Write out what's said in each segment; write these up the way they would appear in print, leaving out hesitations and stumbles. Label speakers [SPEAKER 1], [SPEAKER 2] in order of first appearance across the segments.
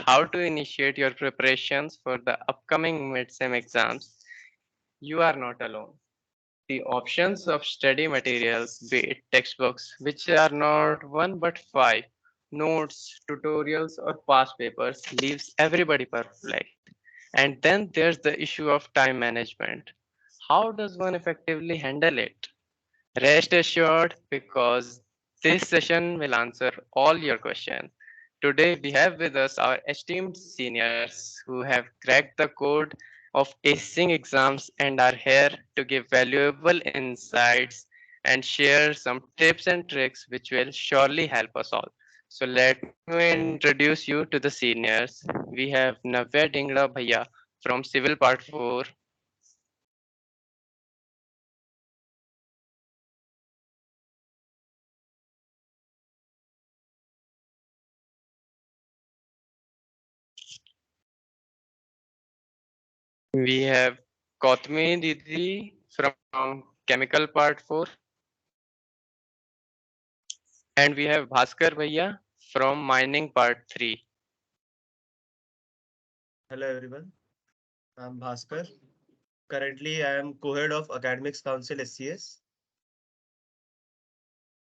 [SPEAKER 1] how to initiate your preparations for the upcoming midsem exams, you are not alone. The options of study materials, be it textbooks, which are not one but five, notes, tutorials, or past papers, leaves everybody perplexed. And then there's the issue of time management. How does one effectively handle it? Rest assured, because this session will answer all your questions. Today, we have with us our esteemed seniors who have cracked the code of acing exams and are here to give valuable insights and share some tips and tricks which will surely help us all. So, let me introduce you to the seniors. We have Navya Dingra Bhaiya from Civil Part 4. We have Gautami Didi from Chemical Part 4. And we have Bhaskar Bhaiya from Mining Part 3.
[SPEAKER 2] Hello everyone, I'm Bhaskar. Currently, I am co-head of Academics Council SCS,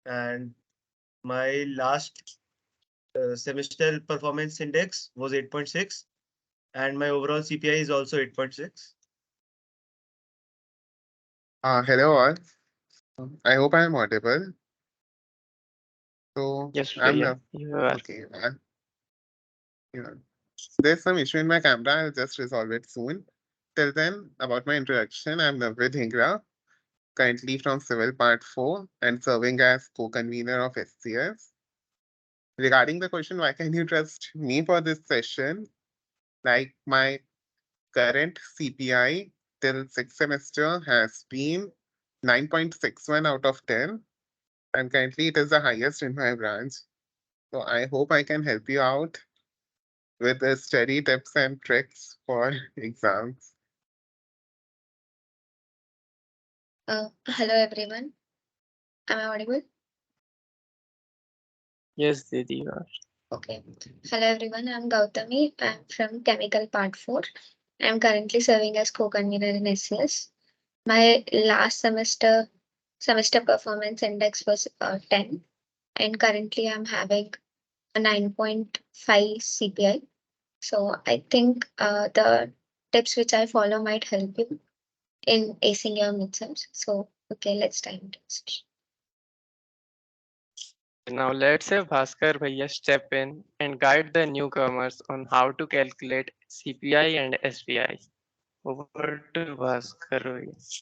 [SPEAKER 2] and my last semester performance index was 8.6, and my overall CPI is also 8.6.
[SPEAKER 3] Hello all. I hope I am audible. So
[SPEAKER 1] Yes,
[SPEAKER 3] I'm
[SPEAKER 1] Bhaiya,
[SPEAKER 3] the
[SPEAKER 1] you are.
[SPEAKER 3] okay. You know, there's some issue in my camera. I'll just resolve it soon. Till then, about my introduction, I'm Navya Dhingra, currently from Civil Part 4 and serving as co-convener of SCS. Regarding the question, why can you trust me for this session? Like my current CPI till sixth semester has been 9.61 out of 10, and currently it is the highest in my branch. So I hope I can help you out with the study tips and tricks for exams.
[SPEAKER 4] Hello everyone. Am I audible?
[SPEAKER 1] Yes, Didi, you are.
[SPEAKER 4] Okay. Hello everyone. I'm Gautami. I'm from Chemical Part 4. I'm currently serving as co-convener in SCS. My last semester performance index was 10, and currently I'm having a 9.5 CPI. So I think the tips which I follow might help you in acing your midterms. So okay, let's dive into this.
[SPEAKER 1] Now let's have Bhaskar Bhaiya step in and guide the newcomers on how to calculate CPI and SPI. Over to Bhaskar Bhaiya.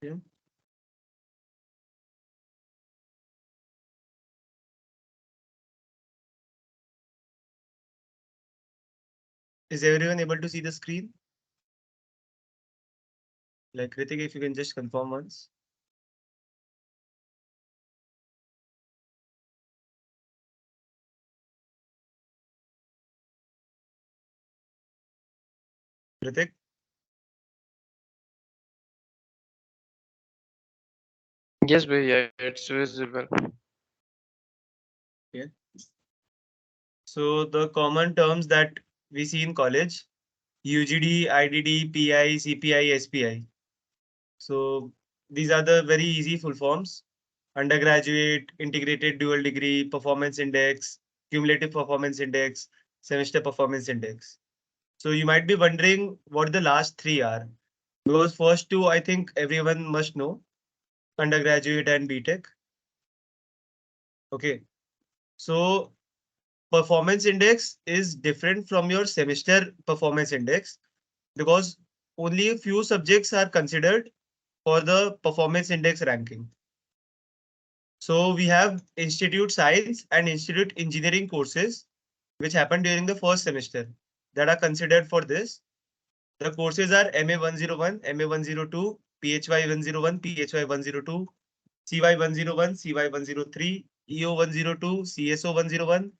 [SPEAKER 2] Yeah. Is everyone able to see the screen? Like Ritik, if you can just confirm once. Ritik?
[SPEAKER 1] Yes, Bhaiya, it's visible.
[SPEAKER 2] Yeah. So the common terms that we see in college: UGD, IDD, PI, CPI, SPI. So these are the very easy full forms: undergraduate, integrated dual degree, performance index, cumulative performance index, semester performance index. So you might be wondering what the last three are. Those first two, I think everyone must know: undergraduate and BTech. Okay. So performance index is different from your semester performance index because only a few subjects are considered for the performance index ranking. So we have Institute Science and Institute Engineering courses which happen during the first semester that are considered for this. The courses are MA 101, MA 102, PHY 101, PHY 102, CY 101, CY 103, EO 102, CSO 101,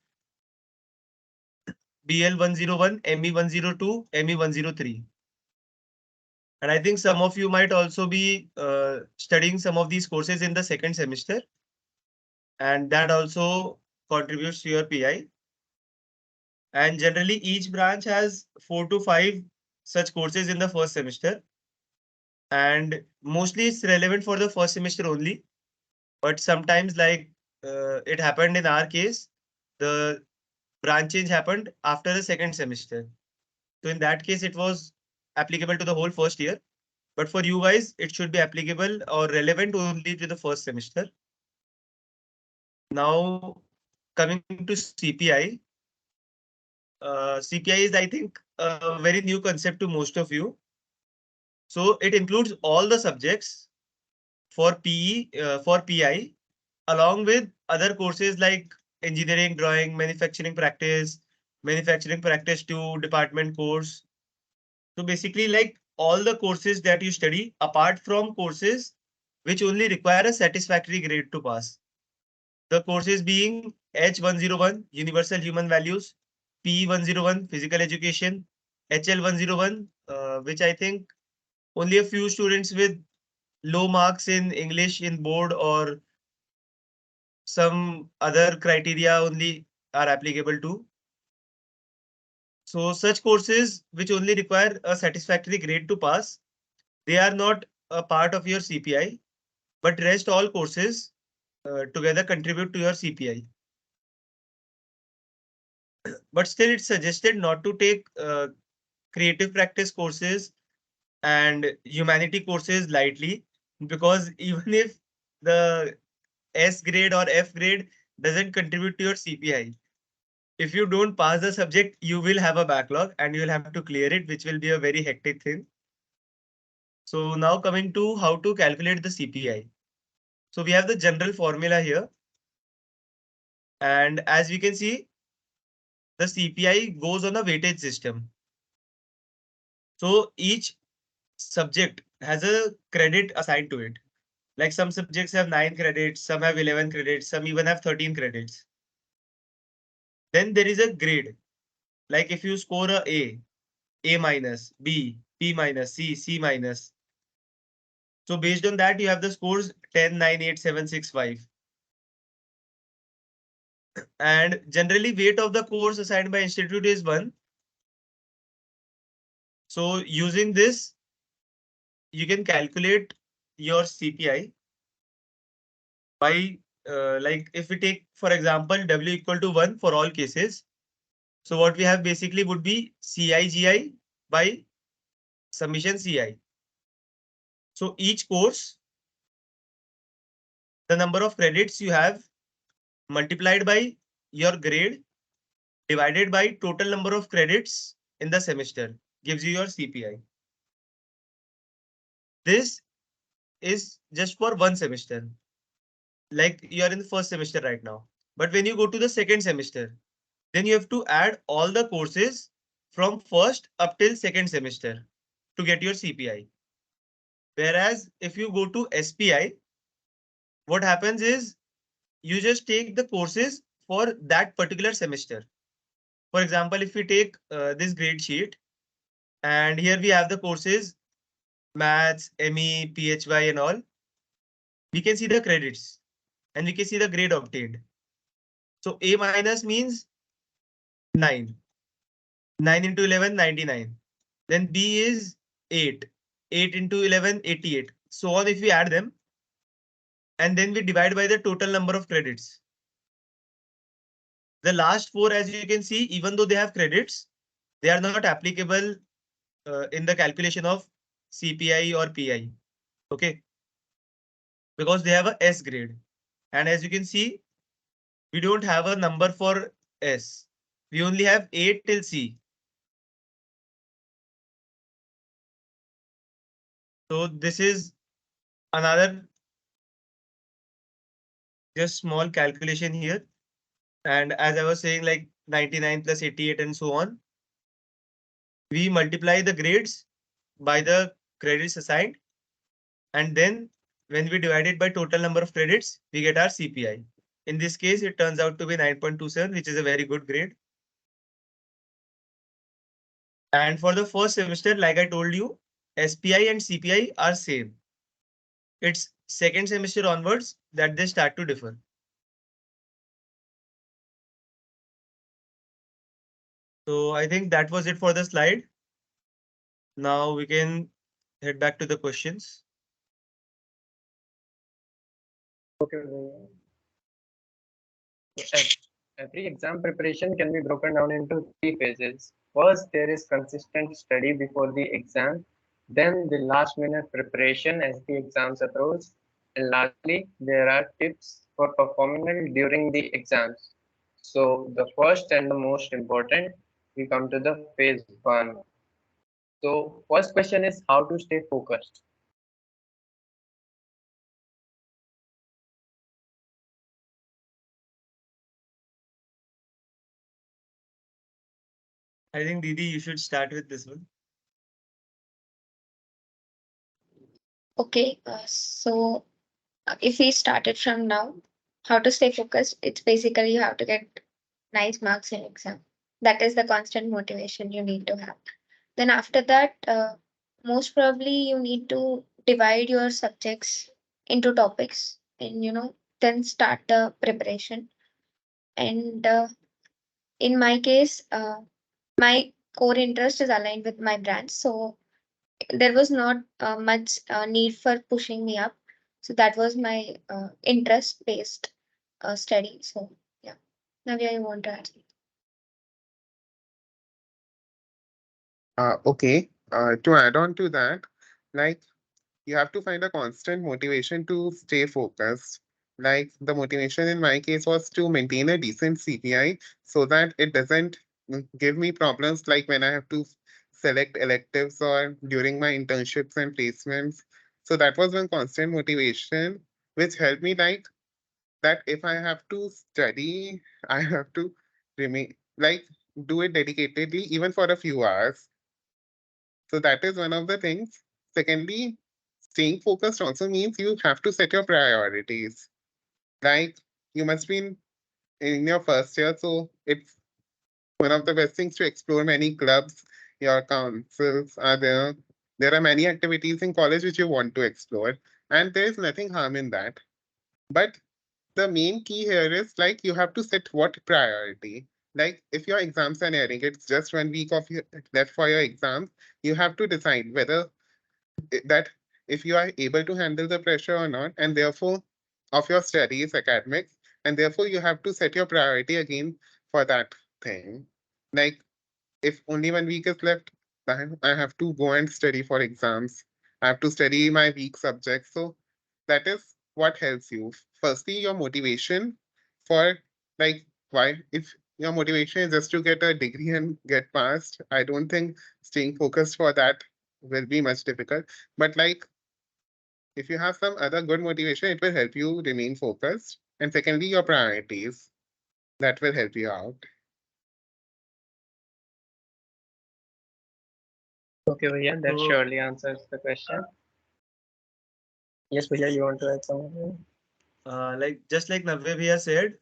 [SPEAKER 2] BL 101, ME 102, ME 103. And I think some of you might also be studying some of these courses in the second semester. And that also contributes to your PI. And generally, each branch has 4 to 5 such courses in the first semester. And mostly it's relevant for the first semester only. But sometimes, like it happened in our case, the branch change happened after the second semester. So in that case, it was applicable to the whole first year. But for you guys, it should be applicable or relevant only to the first semester. Now, coming to CPI. CPI is, I think, a very new concept to most of you. So it includes all the subjects for PE, for PI, along with other courses like engineering, drawing, manufacturing practice 2, department course. So basically, like all the courses that you study, apart from courses which only require a satisfactory grade to pass. The courses being H101, Universal Human Values, P101, Physical Education, HL101, which I think only a few students with low marks in English in board or some other criteria only are applicable to. So such courses which only require a satisfactory grade to pass, they are not a part of your CPI, but rest all courses together contribute to your CPI. But still, it's suggested not to take creative practice courses and humanity courses lightly, because even if the S grade or F grade doesn't contribute to your CPI, if you don't pass the subject, you will have a backlog and you will have to clear it, which will be a very hectic thing. So now coming to how to calculate the CPI. So we have the general formula here. And as we can see, the CPI goes on a weightage system. So each subject has a credit assigned to it. Like some subjects have 9 credits, some have 11 credits, some even have 13 credits. Then there is a grade. Like if you score A minus, B, B minus, C minus. So based on that, you have the scores 10, 9, 8, 7, 6, 5. And generally weight of the course assigned by institute is 1. So using this, you can calculate your CPI by like if we take, for example, W equal to 1 for all cases. So what we have basically would be CIGI by summation CI. So each course, the number of credits you have multiplied by your grade divided by total number of credits in the semester gives you your CPI. This is just for one semester. Like you are in the first semester right now. But when you go to the second semester, then you have to add all the courses from first up till second semester to get your CPI. Whereas if you go to SPI, what happens is you just take the courses for that particular semester. For example, if we take this grade sheet, and here we have the courses, maths, ME, PHY and all, we can see the credits and we can see the grade obtained. So A minus means 9. 9 into 11, 99. Then B is 8. 8 into 11, 88. So on if we add them, and then we divide by the total number of credits. The last 4, as you can see, even though they have credits, they are not applicable in the calculation of CPI or PI. Okay. Because they have a S grade. And as you can see, we don't have a number for S. We only have A till C. So this is another just small calculation here. And as I was saying, like 99 plus 88 and so on, we multiply the grades by the credits assigned. And then when we divide it by total number of credits, we get our CPI. In this case, it turns out to be 9.27, which is a very good grade. And for the first semester, like I told you, SPI and CPI are same. It's second semester onwards that they start to differ. So I think that was it for the slide. Now we can head back to the questions.
[SPEAKER 1] Okay. Every exam preparation can be broken down into three phases. First, there is consistent study before the exam, then the last minute preparation as the exams approach, and lastly, there are tips for performing well during the exams. So, the first and the most important, we come to the phase one. So, first question is how to stay focused.
[SPEAKER 2] I think Didi, you should start with this one.
[SPEAKER 4] Okay, so if we started from now, how to stay focused, it's basically you have to get nice marks in exam. That is the constant motivation you need to have. Then after that, most probably you need to divide your subjects into topics and then start the preparation. And in my case, my core interest is aligned with my branch, so there was not much need for pushing me up. So that was my interest based study. So yeah, Navya, you want to add?
[SPEAKER 3] Okay. To add on to that, like you have to find a constant motivation to stay focused. Like the motivation in my case was to maintain a decent CPI so that it doesn't give me problems like when I have to select electives or during my internships and placements. So that was one constant motivation which helped me like that if I have to study, I have to remain like do it dedicatedly even for a few hours. So that is one of the things. Secondly, staying focused also means you have to set your priorities. Like you must be in your first year, so it's one of the best things to explore many clubs. Your councils are there. There are many activities in college which you want to explore, and there is nothing harm in that. But the main key here is like you have to set what priority. Like if your exams are nearing, it's just 1 week of your, left for your exams. You have to decide whether that if you are able to handle the pressure or not, and therefore of your studies, academics, and therefore you have to set your priority again for that thing. Like if only 1 week is left, then I have to go and study for exams. I have to study my weak subjects. So that is what helps you. Firstly, your motivation for like why if your motivation is just to get a degree and get passed, I don't think staying focused for that will be much difficult. But like if you have some other good motivation, it will help you remain focused. And secondly, your priorities that will help you out.
[SPEAKER 1] Okay, Bhaiya, that
[SPEAKER 2] So
[SPEAKER 1] surely answers the question. Yes, Bhaiya, you want to add something?
[SPEAKER 2] like just like Navya Bhaiya said,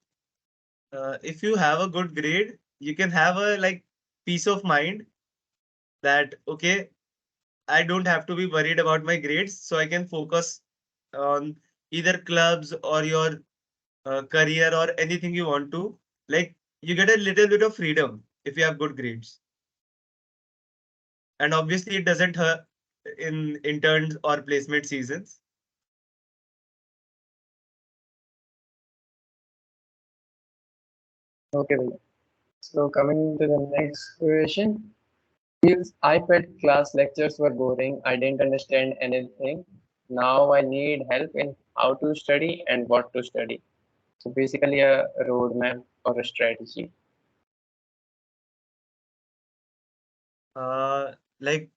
[SPEAKER 2] if you have a good grade, you can have a like peace of mind that okay, I don't have to be worried about my grades, so I can focus on either clubs or your career or anything you want to. Like you get a little bit of freedom if you have good grades, and obviously it doesn't hurt in interns or placement seasons.
[SPEAKER 1] Okay, Bhaiya. So coming to the next question. Feels I felt class lectures were boring. I didn't understand anything. Now I need help in how to study and what to study. So basically a roadmap or a strategy.
[SPEAKER 2] Like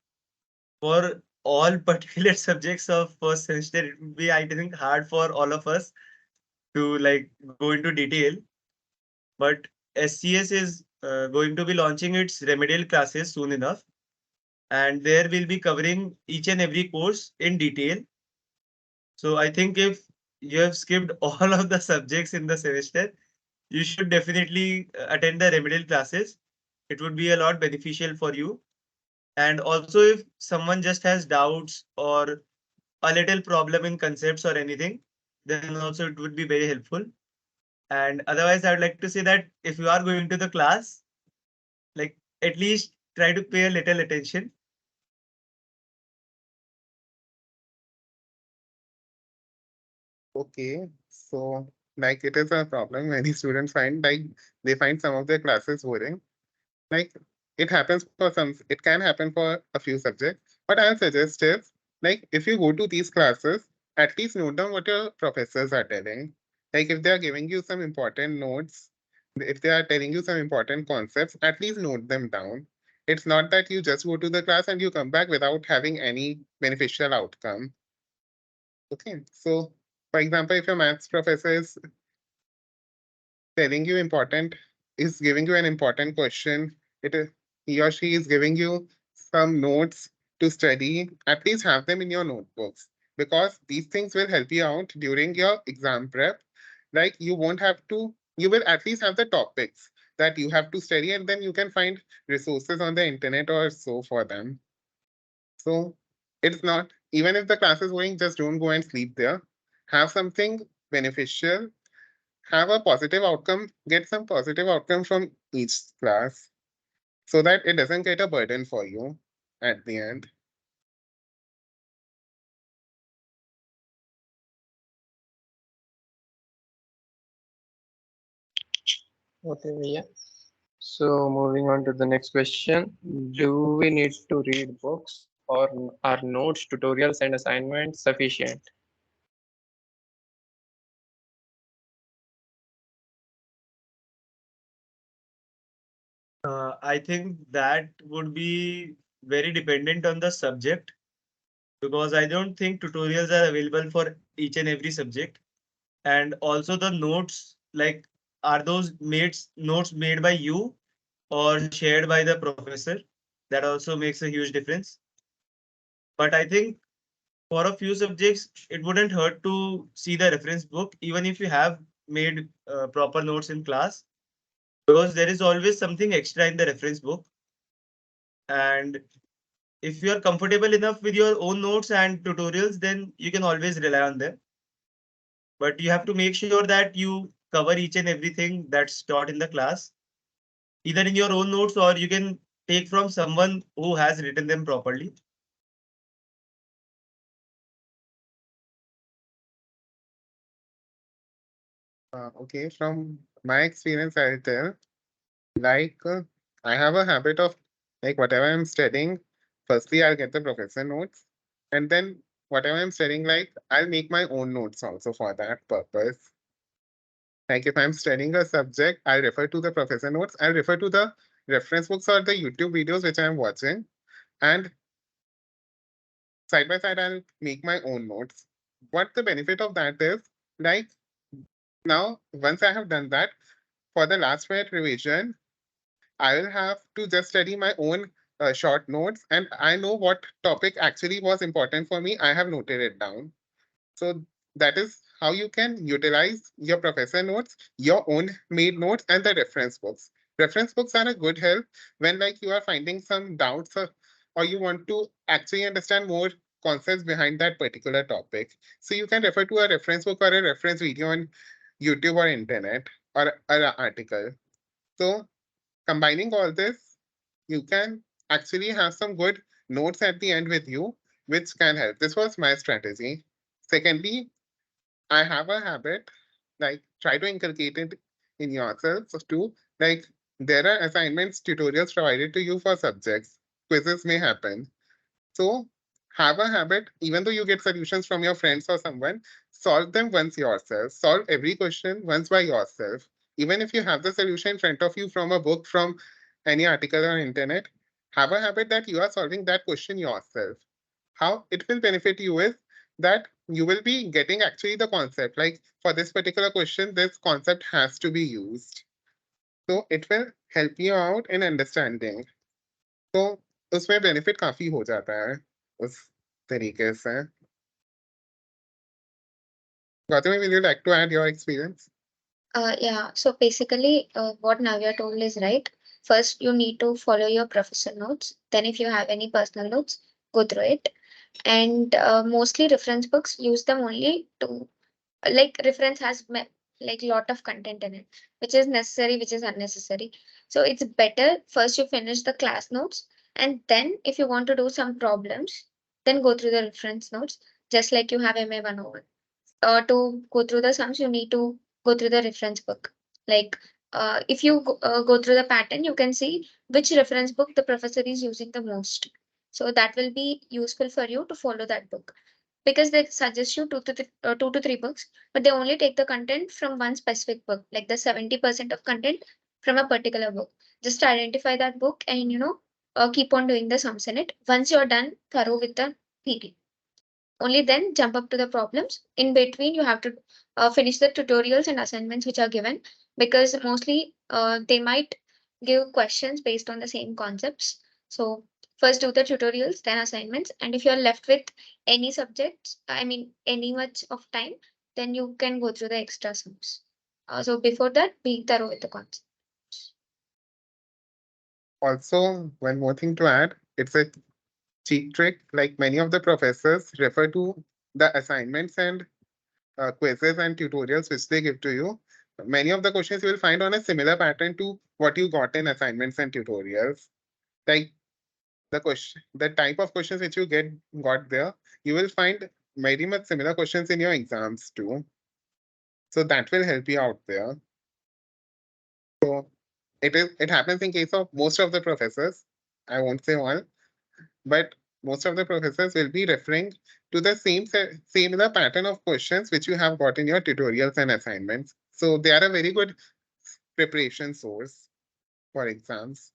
[SPEAKER 2] for all particular subjects of first semester, it would be I think hard for all of us to like go into detail. But SCS is going to be launching its remedial classes soon enough, and there we'll be covering each and every course in detail. So I think if you have skipped all of the subjects in the semester, you should definitely attend the remedial classes. It would be a lot beneficial for you. And also, if someone just has doubts or a little problem in concepts or anything, then also it would be very helpful. And otherwise, I would like to say that if you are going to the class, like at least try to pay a little attention.
[SPEAKER 3] Okay, so like it is a problem. Many students find like they find some of their classes boring. Like it happens for some, it can happen for a few subjects. What I'll suggest is like if you go to these classes, at least note down what your professors are telling. Like if they are giving you some important notes, if they are telling you some important concepts, at least note them down. It's not that you just go to the class and you come back without having any beneficial outcome. Okay, so for example, if your maths professor is telling you important, is giving you an important question, it is he or she is giving you some notes to study, at least have them in your notebooks because these things will help you out during your exam prep. Like you won't have to, you will at least have the topics that you have to study and then you can find resources on the internet or so for them. So it's not, even if the class is going, just don't go and sleep there. Have something beneficial, have a positive outcome, get some positive outcome from each class so that it doesn't get a burden for you at the end.
[SPEAKER 1] Okay, yeah. So moving on to the next question. Do we need to read books or are notes, tutorials and assignments sufficient?
[SPEAKER 2] I think that would be very dependent on the subject because I don't think tutorials are available for each and every subject. And also the notes, like are those made notes made by you or shared by the professor? That also makes a huge difference. But I think for a few subjects, it wouldn't hurt to see the reference book, even if you have made proper notes in class, because there is always something extra in the reference book. And if you are comfortable enough with your own notes and tutorials, then you can always rely on them. But you have to make sure that you cover each and everything that's taught in the class, either in your own notes or you can take from someone who has written them properly.
[SPEAKER 3] Okay, from my experience, I'll tell like I have a habit of like whatever I'm studying, firstly I'll get the professor notes and then whatever I'm studying, like I'll make my own notes also for that purpose. Like if I'm studying a subject, I'll refer to the professor notes, I'll refer to the reference books or the YouTube videos which I'm watching, and side by side I'll make my own notes. What the benefit of that is, like now once I have done that, for the last minute revision, I will have to just study my own short notes and I know what topic actually was important for me. I have noted it down. So that is how you can utilize your professor notes, your own made notes, and the reference books. Reference books are a good help when like you are finding some doubts or you want to actually understand more concepts behind that particular topic. So you can refer to a reference book or a reference video on YouTube or internet or an article. So combining all this, you can actually have some good notes at the end with you, which can help. This was my strategy. Secondly, I have a habit, like try to inculcate it in yourself too. Like there are assignments, tutorials provided to you for subjects. Quizzes may happen. So have a habit, even though you get solutions from your friends or someone, solve them once yourself. Solve every question once by yourself. Even if you have the solution in front of you from a book, from any article on internet, have a habit that you are solving that question yourself. How it will benefit you is that you will be getting actually the concept. Like for this particular question, this concept has to be used. So it will help you out in understanding. तो उसमें benefit काफी हो जाता है उस तरीके से. Gautami, will you like to add your experience?
[SPEAKER 4] Yeah, so basically, what Navya told is right. first you need to follow your professor notes. Then if you have any personal notes, go through it. And mostly reference books, use them only to, like, reference has like lot of content in it, which is necessary, which is unnecessary. So it's better first you finish the class notes, and then if you want to do some problems, then go through the reference notes, just like you have MA 101. To go through the sums, you need to go through the reference book. Like, if you go through the pattern, you can see which reference book the professor is using the most. So that will be useful for you to follow that book, because they suggest you two to three books, but they only take the content from one specific book, like the 70% of content from a particular book. Just identify that book and keep on doing the sums in it. Once you're done thorough with the PT, only then jump up to the problems. In between, you have to finish the tutorials and assignments which are given, because mostly they might give questions based on the same concepts. So first do the tutorials, then assignments. And if you're left with any subjects, I mean, any much of time, then you can go through the extra sums. So before that, be thorough with the concepts.
[SPEAKER 3] Also, one more thing to add, it's a cheat trick. Like many of the professors refer to the assignments and quizzes and tutorials which they give to you. Many of the questions you will find on a similar pattern to what you got in assignments and tutorials. Like the type of questions which you got there, you will find very much similar questions in your exams too. So that will help you out there. So it happens in case of most of the professors. I won't say all, but most of the professors will be referring to the similar pattern of questions which you have got in your tutorials and assignments. So they are a very good preparation source for exams.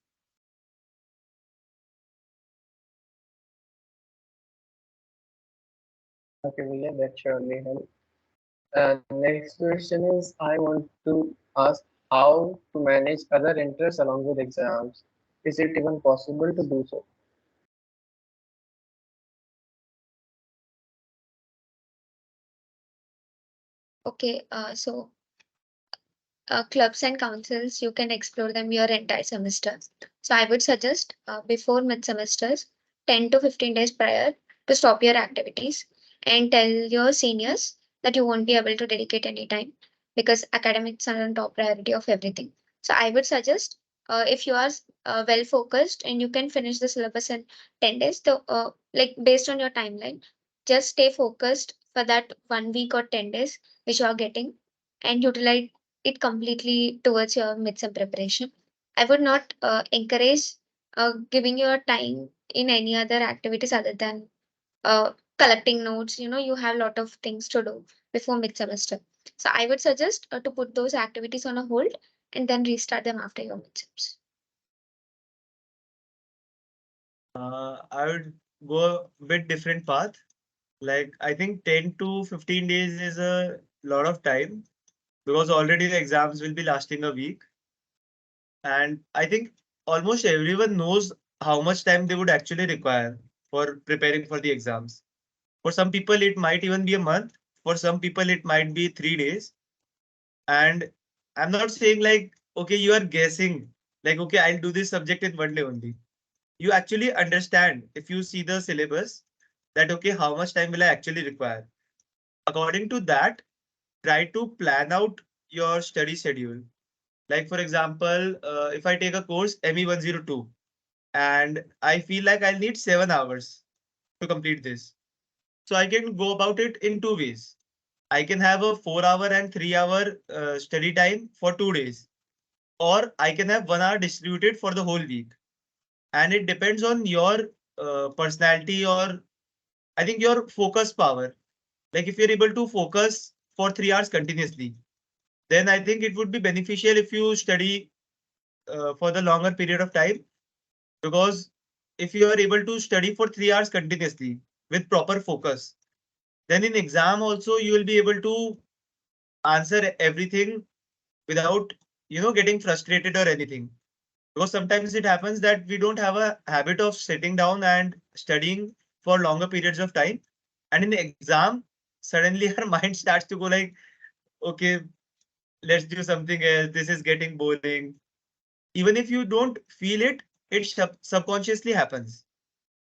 [SPEAKER 1] Okay, Vijay, that surely helps. Next question is, I want to ask how to manage other interests along with exams. Is it even possible to do so?
[SPEAKER 4] Okay, so clubs and councils, you can explore them your entire semester. So I would suggest before mid semesters, 10 to 15 days prior, to stop your activities and tell your seniors that you won't be able to dedicate any time, because academics are on top priority of everything. So I would suggest, if you are well focused and you can finish the syllabus in 10 days, like based on your timeline, just stay focused for that 1 week or 10 days which you are getting, and utilize it completely towards your midsem preparation. I would not encourage giving your time in any other activities other than collecting notes. You have a lot of things to do before mid semester. So I would suggest to put those activities on a hold and then restart them after your midsems.
[SPEAKER 2] I would go a bit different path. Like I think 10 to 15 days is a lot of time because already the exams will be lasting a week. And I think almost everyone knows how much time they would actually require for preparing for the exams. For some people, it might even be a month. For some people, it might be 3 days. And I'm not saying like, okay, you are guessing, like, okay, I'll do this subject in 1 day only. You actually understand if you see the syllabus that, okay, how much time will I actually require? According to that, try to plan out your study schedule. Like, for example, if I take a course ME 102 and I feel like I'll need 7 hours to complete this. So I can go about it in two ways. I can have a 4 hour and 3 hour study time for 2 days, or I can have 1 hour distributed for the whole week. And it depends on your personality, or I think your focus power. Like if you're able to focus for 3 hours continuously, then I think it would be beneficial if you study for the longer period of time, because if you are able to study for 3 hours continuously with proper focus, then in exam also you will be able to answer everything without getting frustrated or anything. Because sometimes it happens that we don't have a habit of sitting down and studying for longer periods of time, and in the exam suddenly our mind starts to go like, okay, let's do something else, this is getting boring. even if you don't feel it, it subconsciously happens.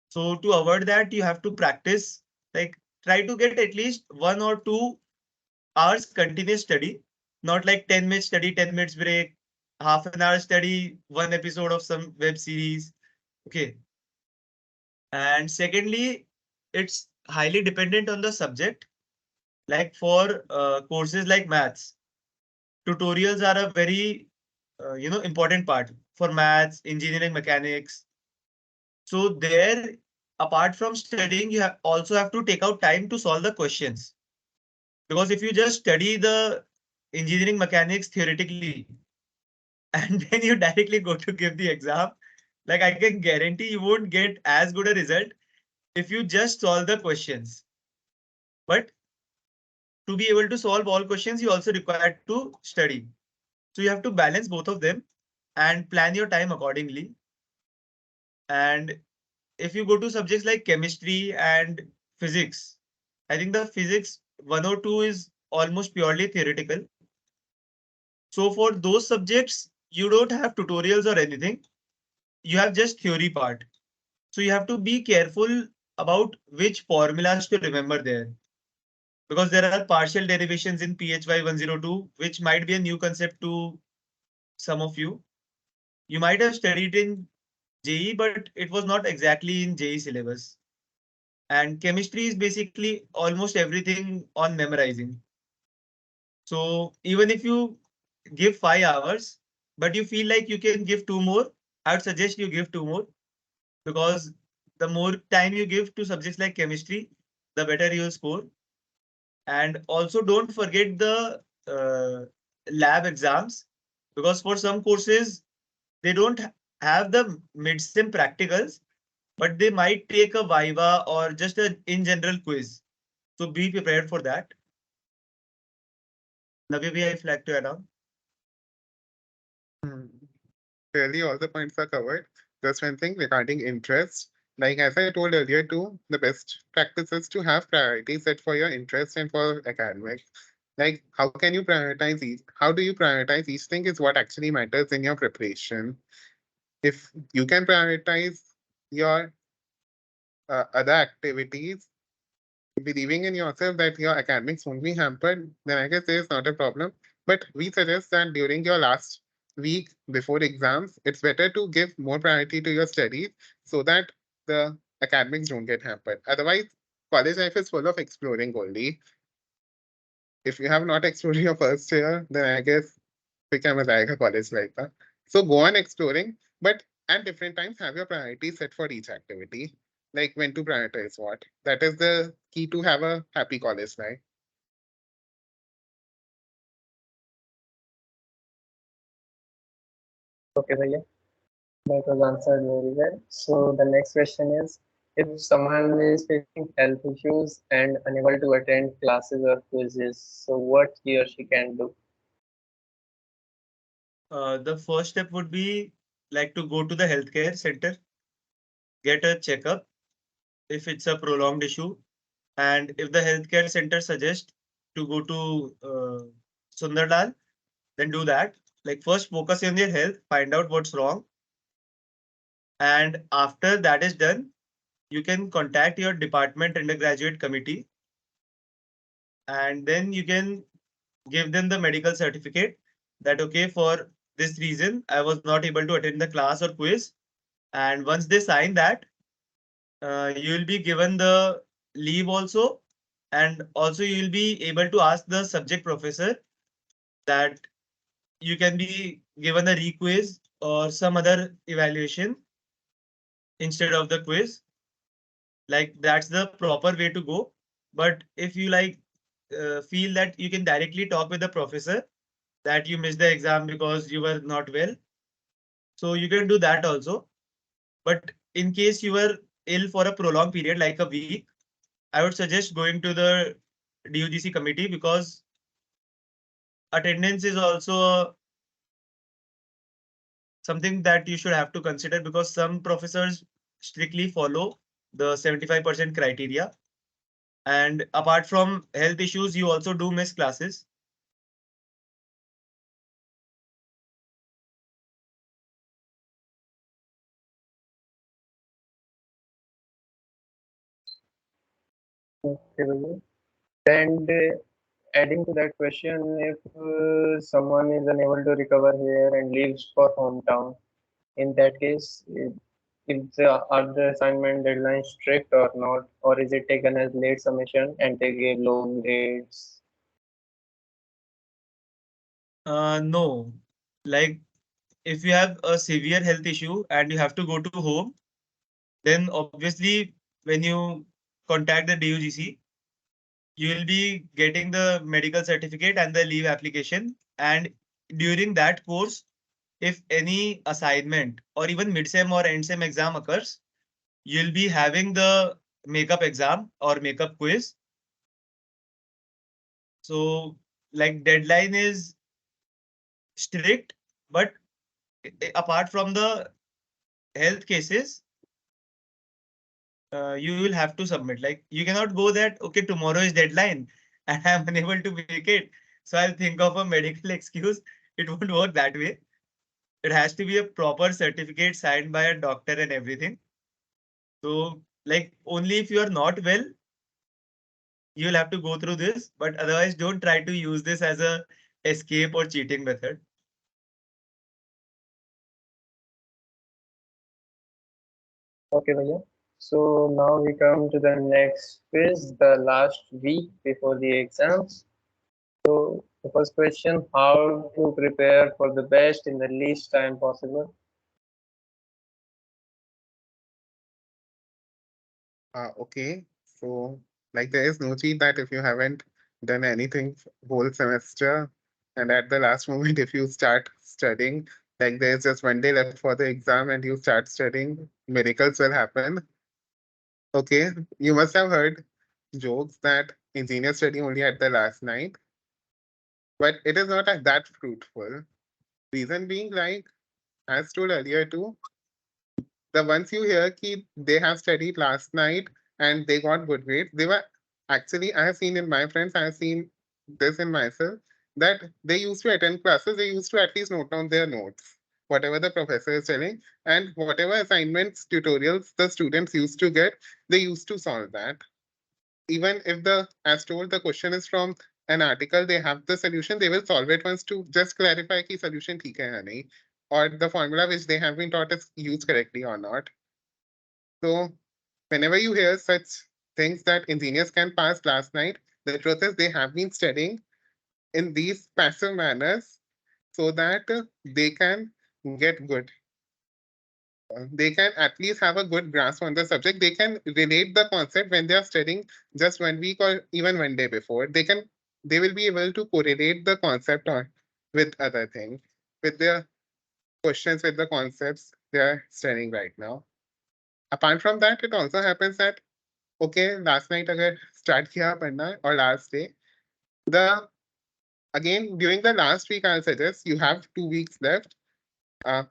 [SPEAKER 2] So to avoid that, you have to practice, like try to get at least 1 or 2 hours continuous study, not like 10 minutes study, 10 minutes break, half an hour study, one episode of some web series. Okay. And secondly, it's highly dependent on the subject. Like for courses like maths, tutorials are a very important part for maths, engineering, mechanics. So there, apart from studying, you also have to take out time to solve the questions. Because if you just study the engineering mechanics theoretically and then you directly go to give the exam, like I can guarantee you won't get as good a result if you just solve the questions. But to be able to solve all questions, you also require to study. So you have to balance both of them and plan your time accordingly. And if you go to subjects like chemistry and physics, I think the physics 102 is almost purely theoretical. So for those subjects, you don't have tutorials or anything. You have just theory part. So you have to be careful about which formulas to remember there. Because there are partial derivations in PHY 102, which might be a new concept to some of you. You might have studied in JE, but it was not exactly in JE syllabus. And chemistry is basically almost everything on memorizing. So even if you give 5 hours, but you feel like you can give 2 more, I would suggest you give 2 more, because the more time you give to subjects like chemistry, the better you'll score. And also don't forget the lab exams, because for some courses, they don't have the mid-sem practicals, but they might take a Viva or just a in general quiz. So be prepared for that. Navya, if you like to add on.
[SPEAKER 3] Hmm. Really, all the points are covered. Just one thing regarding interest. Like as I told earlier too, the best practice is to have priorities set for your interest and for academics. Like how can you prioritize each? How do you prioritize each thing is what actually matters in your preparation. If you can prioritize your other activities, believing in yourself that your academics won't be hampered, then I guess there's not a problem. But we suggest that during your last week before exams, it's better to give more priority to your studies so that the academics don't get hampered. Otherwise, college life is full of exploring only. If you have not explored your first year, then I guess become a college life. Huh? So go on exploring, but at different times have your priorities set for each activity. Like when to prioritize what. That is the key to have a happy college life.
[SPEAKER 1] Okay, Bhaiya. That was answered very well. So the next question is, if someone is facing health issues and unable to attend classes or quizzes, so what he or she can do?
[SPEAKER 2] The first step would be like to go to the healthcare center, get a checkup if it's a prolonged issue. And if the healthcare center suggests to go to Sundardal, then do that. Like first focus on your health, find out what's wrong. And after that is done, you can contact your department undergraduate committee, and then you can give them the medical certificate that, okay, for this reason, I was not able to attend the class or quiz. And once they sign that, you will be given the leave also. And also you will be able to ask the subject professor that you can be given a requiz or some other evaluation instead of the quiz. Like that's the proper way to go. But if you like feel that you can directly talk with the professor that you missed the exam because you were not well, so you can do that also. But in case you were ill for a prolonged period like a week, I would suggest going to the DUGC committee, because attendance is also something that you should have to consider, because some professors strictly follow the 75% criteria. And apart from health issues, you also do miss classes.
[SPEAKER 1] Okay, Vijay. And adding to that question, if someone is unable to recover here and leaves for hometown, in that case, are the assignment deadlines strict or not, or is it taken as late submission and they give low grades?
[SPEAKER 2] No, like if you have a severe health issue and you have to go to home, then obviously when you contact the DUGC, you will be getting the medical certificate and the leave application. And during that course, if any assignment or even mid-sem or end-sem exam occurs, you'll be having the makeup exam or makeup quiz. So like deadline is strict, but apart from the health cases, you will have to submit. Like you cannot go that, okay, tomorrow is deadline and I'm unable to make it. So I'll think of a medical excuse. It won't work that way. It has to be a proper certificate signed by a doctor and everything. So like only if you are not well, you'll have to go through this. But otherwise, don't try to use this as a escape or cheating method.
[SPEAKER 1] Okay, Vijay. So now we come to the next quiz, the last week before the exams. So the first question, how to prepare for the best in the least time possible?
[SPEAKER 3] Okay. So, like, there is no cheat that if you haven't done anything whole semester, and at the last moment, if you start studying, like there's just one day left for the exam, and you start studying, miracles will happen. Okay, you must have heard jokes that engineers study only at the last night, but it is not that fruitful. Reason being, like as told earlier too, the ones you hear ki they have studied last night and they got good grades, they were actually, I have seen in my friends, I have seen this in myself, that they used to attend classes, they used to at least note down their notes, whatever the professor is telling, and whatever assignments, tutorials the students used to get, they used to solve that. Even if the, as told, the question is from an article, they have the solution, they will solve it once to just clarify ki solution theek hai ya nahi, or the formula which they have been taught is used correctly or not. So whenever you hear such things that engineers can pass last night, the truth is they have been studying in these passive manners so that they can get good. They can at least have a good grasp on the subject. They can relate the concept when they are studying just 1 week or even one day before. They will be able to correlate the concept on with other things, with their questions, with the concepts they are studying right now. Apart from that, it also happens that okay, last night अगर start किया पढ़ना or last day, the again during the last week I'll suggest you have 2 weeks left. Uh,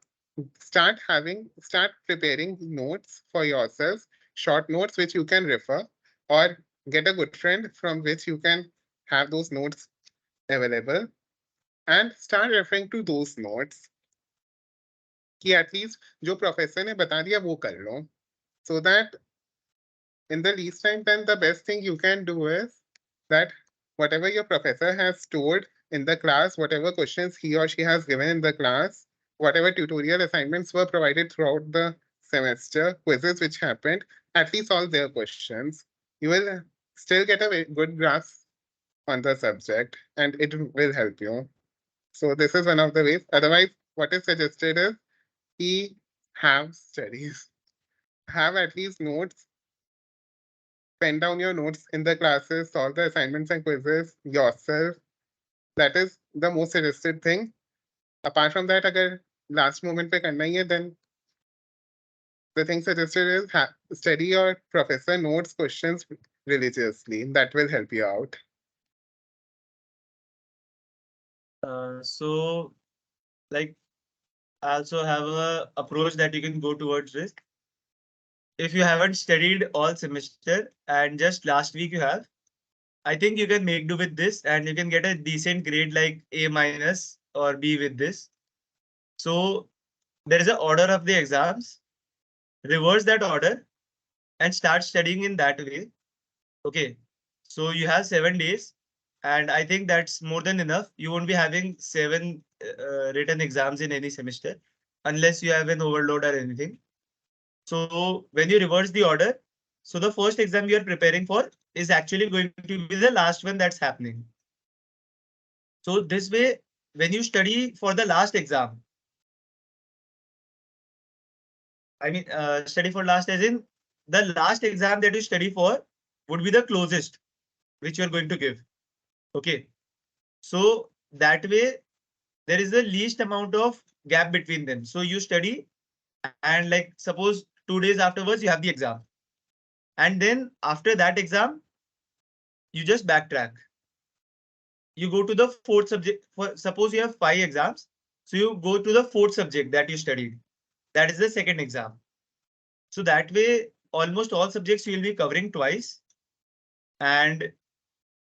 [SPEAKER 3] start preparing notes for yourself, short notes which you can refer, or get a good friend from which you can have those notes available, and start referring to those notes. कि at least जो professor ने बता दिया वो कर लो, so that in the least time, then the best thing you can do is that whatever your professor has stored in the class, whatever questions he or she has given in the class, whatever tutorial assignments were provided throughout the semester, quizzes which happened, at least all their questions, you will still get a very good grasp on the subject and it will help you. So this is one of the ways. Otherwise, what is suggested is he have studies, have at least notes, pen down your notes in the classes, solve the assignments and quizzes yourself. That is the most suggested thing. Apart from that, अगर last moment पे करना ही है, then the thing suggested is study your professor notes questions religiously. That will help you out.
[SPEAKER 2] So like I also have a approach that you can go towards this. If you haven't studied all semester and just last week you have, I think you can make do with this and you can get a decent grade like A minus or B with this. So there is an order of the exams. Reverse that order and start studying in that way. Okay. So you have 7 days, and I think that's more than enough. You won't be having seven written exams in any semester unless you have an overload or anything. So when you reverse the order, so the first exam you are preparing for is actually going to be the last one that's happening. So this way, when you study for the last exam, study for last as in the last exam that you study for would be the closest which you are going to give. Okay. So that way, there is the least amount of gap between them. So you study, and like suppose 2 days afterwards, you have the exam. And then after that exam, you just backtrack. You go to the fourth subject. For suppose you have 5 exams. So you go to the fourth subject that you studied. That is the second exam. So that way, almost all subjects you will be covering twice. And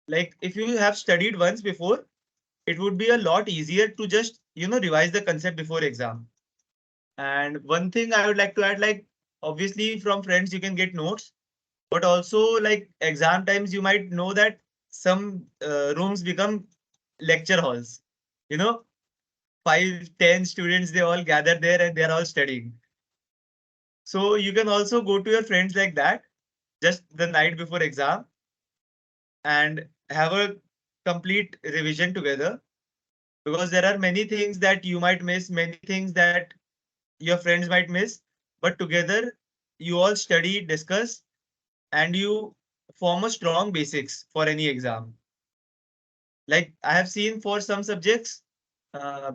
[SPEAKER 2] like if you have studied once before, it would be a lot easier to just, revise the concept before exam. And one thing I would like to add, like obviously from friends you can get notes, but also like exam times you might know that some rooms become lecture halls. You know, 5, 10 students, they all gather there and they're all studying. So you can also go to your friends like that just the night before exam and have a complete revision together, because there are many things that you might miss, many things that your friends might miss, but together you all study, discuss, and you form a strong basics for any exam. Like I have seen for some subjects,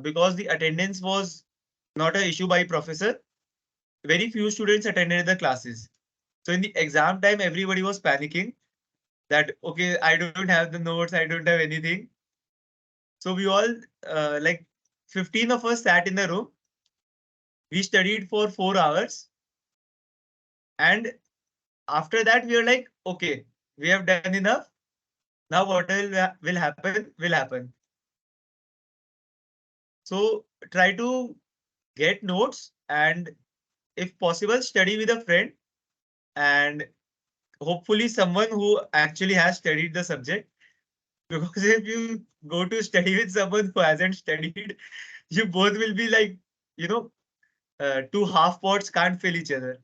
[SPEAKER 2] because the attendance was not an issue by professor, very few students attended the classes. So in the exam time, everybody was panicking that, okay, I don't have the notes, I don't have anything. So we all, like 15 of us sat in the room. We studied for 4 hours. And after that, we were like, okay, we have done enough. Now whatever will happen. So try to get notes and if possible, study with a friend and hopefully someone who actually has studied the subject. Because if you go to study with someone who hasn't studied, you both will be like, you know, two half pots can't fill each other,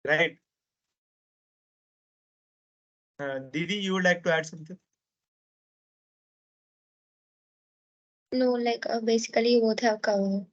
[SPEAKER 2] right? Didi, you would like to add something?
[SPEAKER 4] No, like basically you both have covered.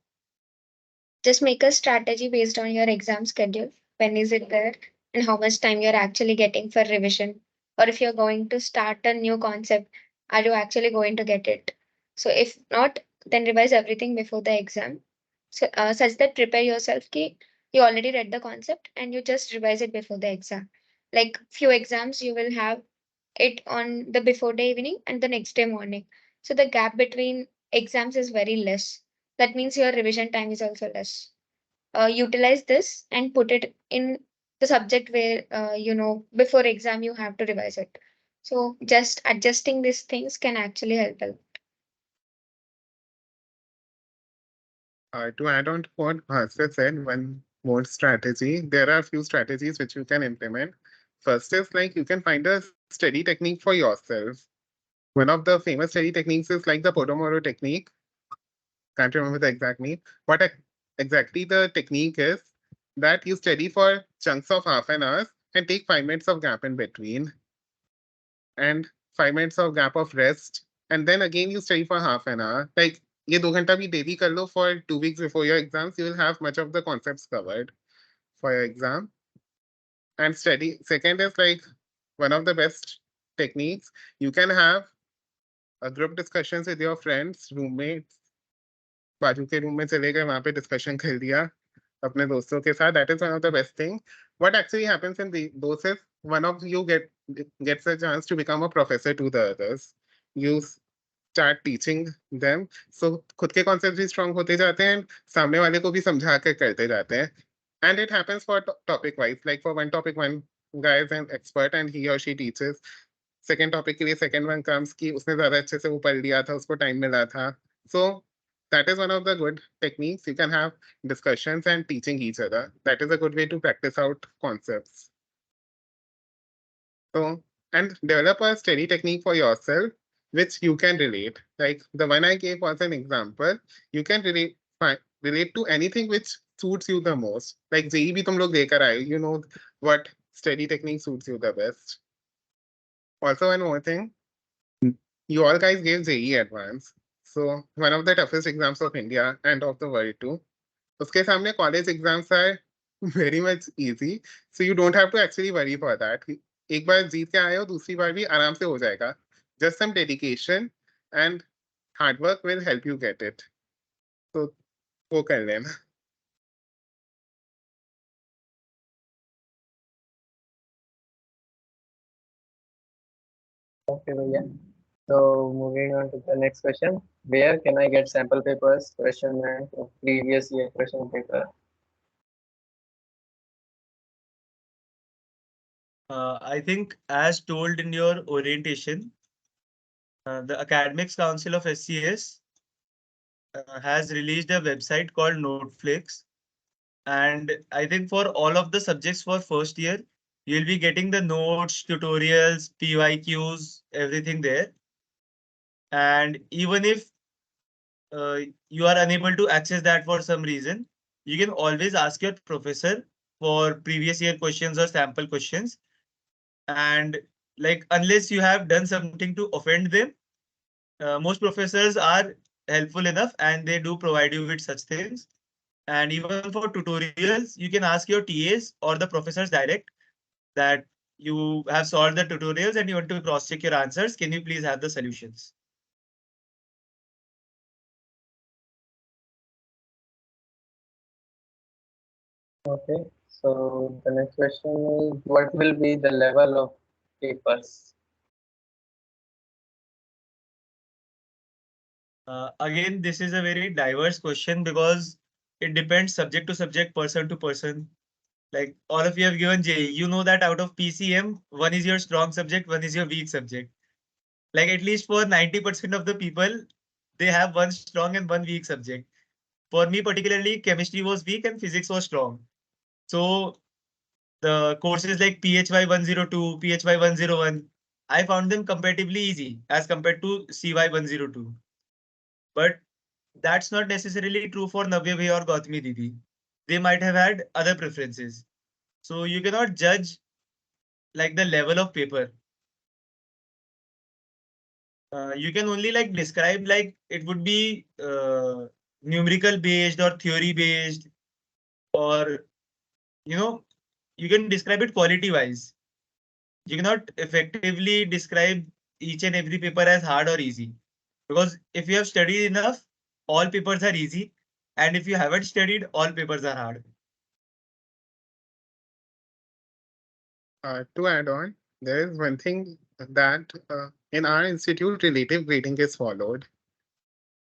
[SPEAKER 4] Just make a strategy based on your exam schedule. When is it there? And how much time you're actually getting for revision. Or if you're going to start a new concept, are you actually going to get it? So if not, then revise everything before the exam. So such that prepare yourself ki you already read the concept and you just revise it before the exam. Like few exams you will have it on the before day evening and the next day morning. So the gap between exams is very less. That means your revision time is also less. Utilize this and put it in the subject where before exam you have to revise it. So just adjusting these things can actually help a lot.
[SPEAKER 3] To add on to what Bhaskar said, one more strategy. There are a few strategies which you can implement. First is like you can find a study technique for yourself. One of the famous study techniques is like the Pomodoro technique. Can't remember the exact name. What exactly the technique is that you study for chunks of half an hour and take 5 minutes of gap in between and 5 minutes of gap of rest. And then again you study for half an hour. Like ये 2 घंटा भी daily कर लो for 2 weeks before your exams, you will have much of the concepts covered for your exam. And study. Second is like one of the best techniques. You can have a group discussions with your friends, roommates, बाजू के room में चले गए वहां पे discussion कर लिया अपने दोस्तों के साथ. That is one of the best thing. What actually happens in those is one of you gets a chance to become a professor to the others. You start teaching them. So खुद के concepts भी strong होते जाते हैं, सामने वाले को भी समझा के करते जाते हैं. And it happens for topic wise. Like for one topic, one guy is an expert and he or she teaches. Second topic के लिए second one comes कि उसने ज़्यादा अच्छे से वो पढ़ लिया था, उसको time मिला था. So that is one of the good techniques. You can have discussions and teaching each other. That is a good way to practice out concepts. So and develop a study technique for yourself, which you can relate. Like the one I gave was an example. You can relate to anything which suits you the most. Like JEE bhi tum log dekar aaye, you know what study technique suits you the best. Also, one more thing, you all guys gave JEE advance. So one of the toughest exams of India and of the world too. उसके सामने college exams are very much easy, so you don't have to actually worry for that. एक बार जीत के आए हो, दूसरी बार भी आराम से हो जाएगा. Just some dedication and hard work will help you get it. So वो कर लेना.
[SPEAKER 1] Okay, भैया. So moving on to the next question. Where can I get sample papers, question bank of previous year question paper?
[SPEAKER 2] I think as told in your orientation, the Academics Council of SCS has released a website called Noteflix. And I think for all of the subjects for first year, you'll be getting the notes, tutorials, PYQs, everything there. And even if you are unable to access that for some reason, you can always ask your professor for previous year questions or sample questions. And like, unless you have done something to offend them, most professors are helpful enough and they do provide you with such things. And even for tutorials, you can ask your TAs or the professors direct that you have solved the tutorials and you want to cross check your answers. Can you please have the solutions?
[SPEAKER 1] Okay. So the next question is, what will be the level of papers?
[SPEAKER 2] Again, this is a very diverse question because it depends subject to subject, person to person. Like all of you have given JE, you know that out of PCM, one is your strong subject, one is your weak subject. Like at least for 90% of the people, they have one strong and one weak subject. For me particularly, chemistry was weak and physics was strong. So the courses like PHY 102, PHY 101, I found them comparatively easy as compared to CY 102. But that's not necessarily true for Navya Bhai or Gautami Didi. They might have had other preferences. So you cannot judge like the level of paper. You can only like describe like it would be numerical based or theory based, or you know, you can describe it quality wise. You cannot effectively describe each and every paper as hard or easy, because if you have studied enough, all papers are easy, and if you haven't studied, all papers are hard.
[SPEAKER 3] To add on, there is one thing that in our institute, relative grading is followed.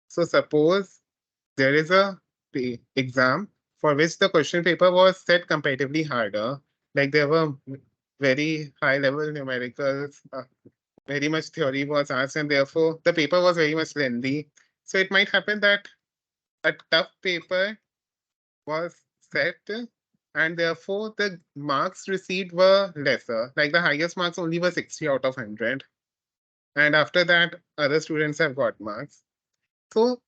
[SPEAKER 3] So suppose there is a exam for which the question paper was set comparatively harder, like there were very high level numericals, very much theory was asked, and therefore the paper was very much lengthy. So it might happen that a tough paper was set, and therefore the marks received were lesser. Like the highest marks only were 60 out of 100. And after that, other students have got marks. So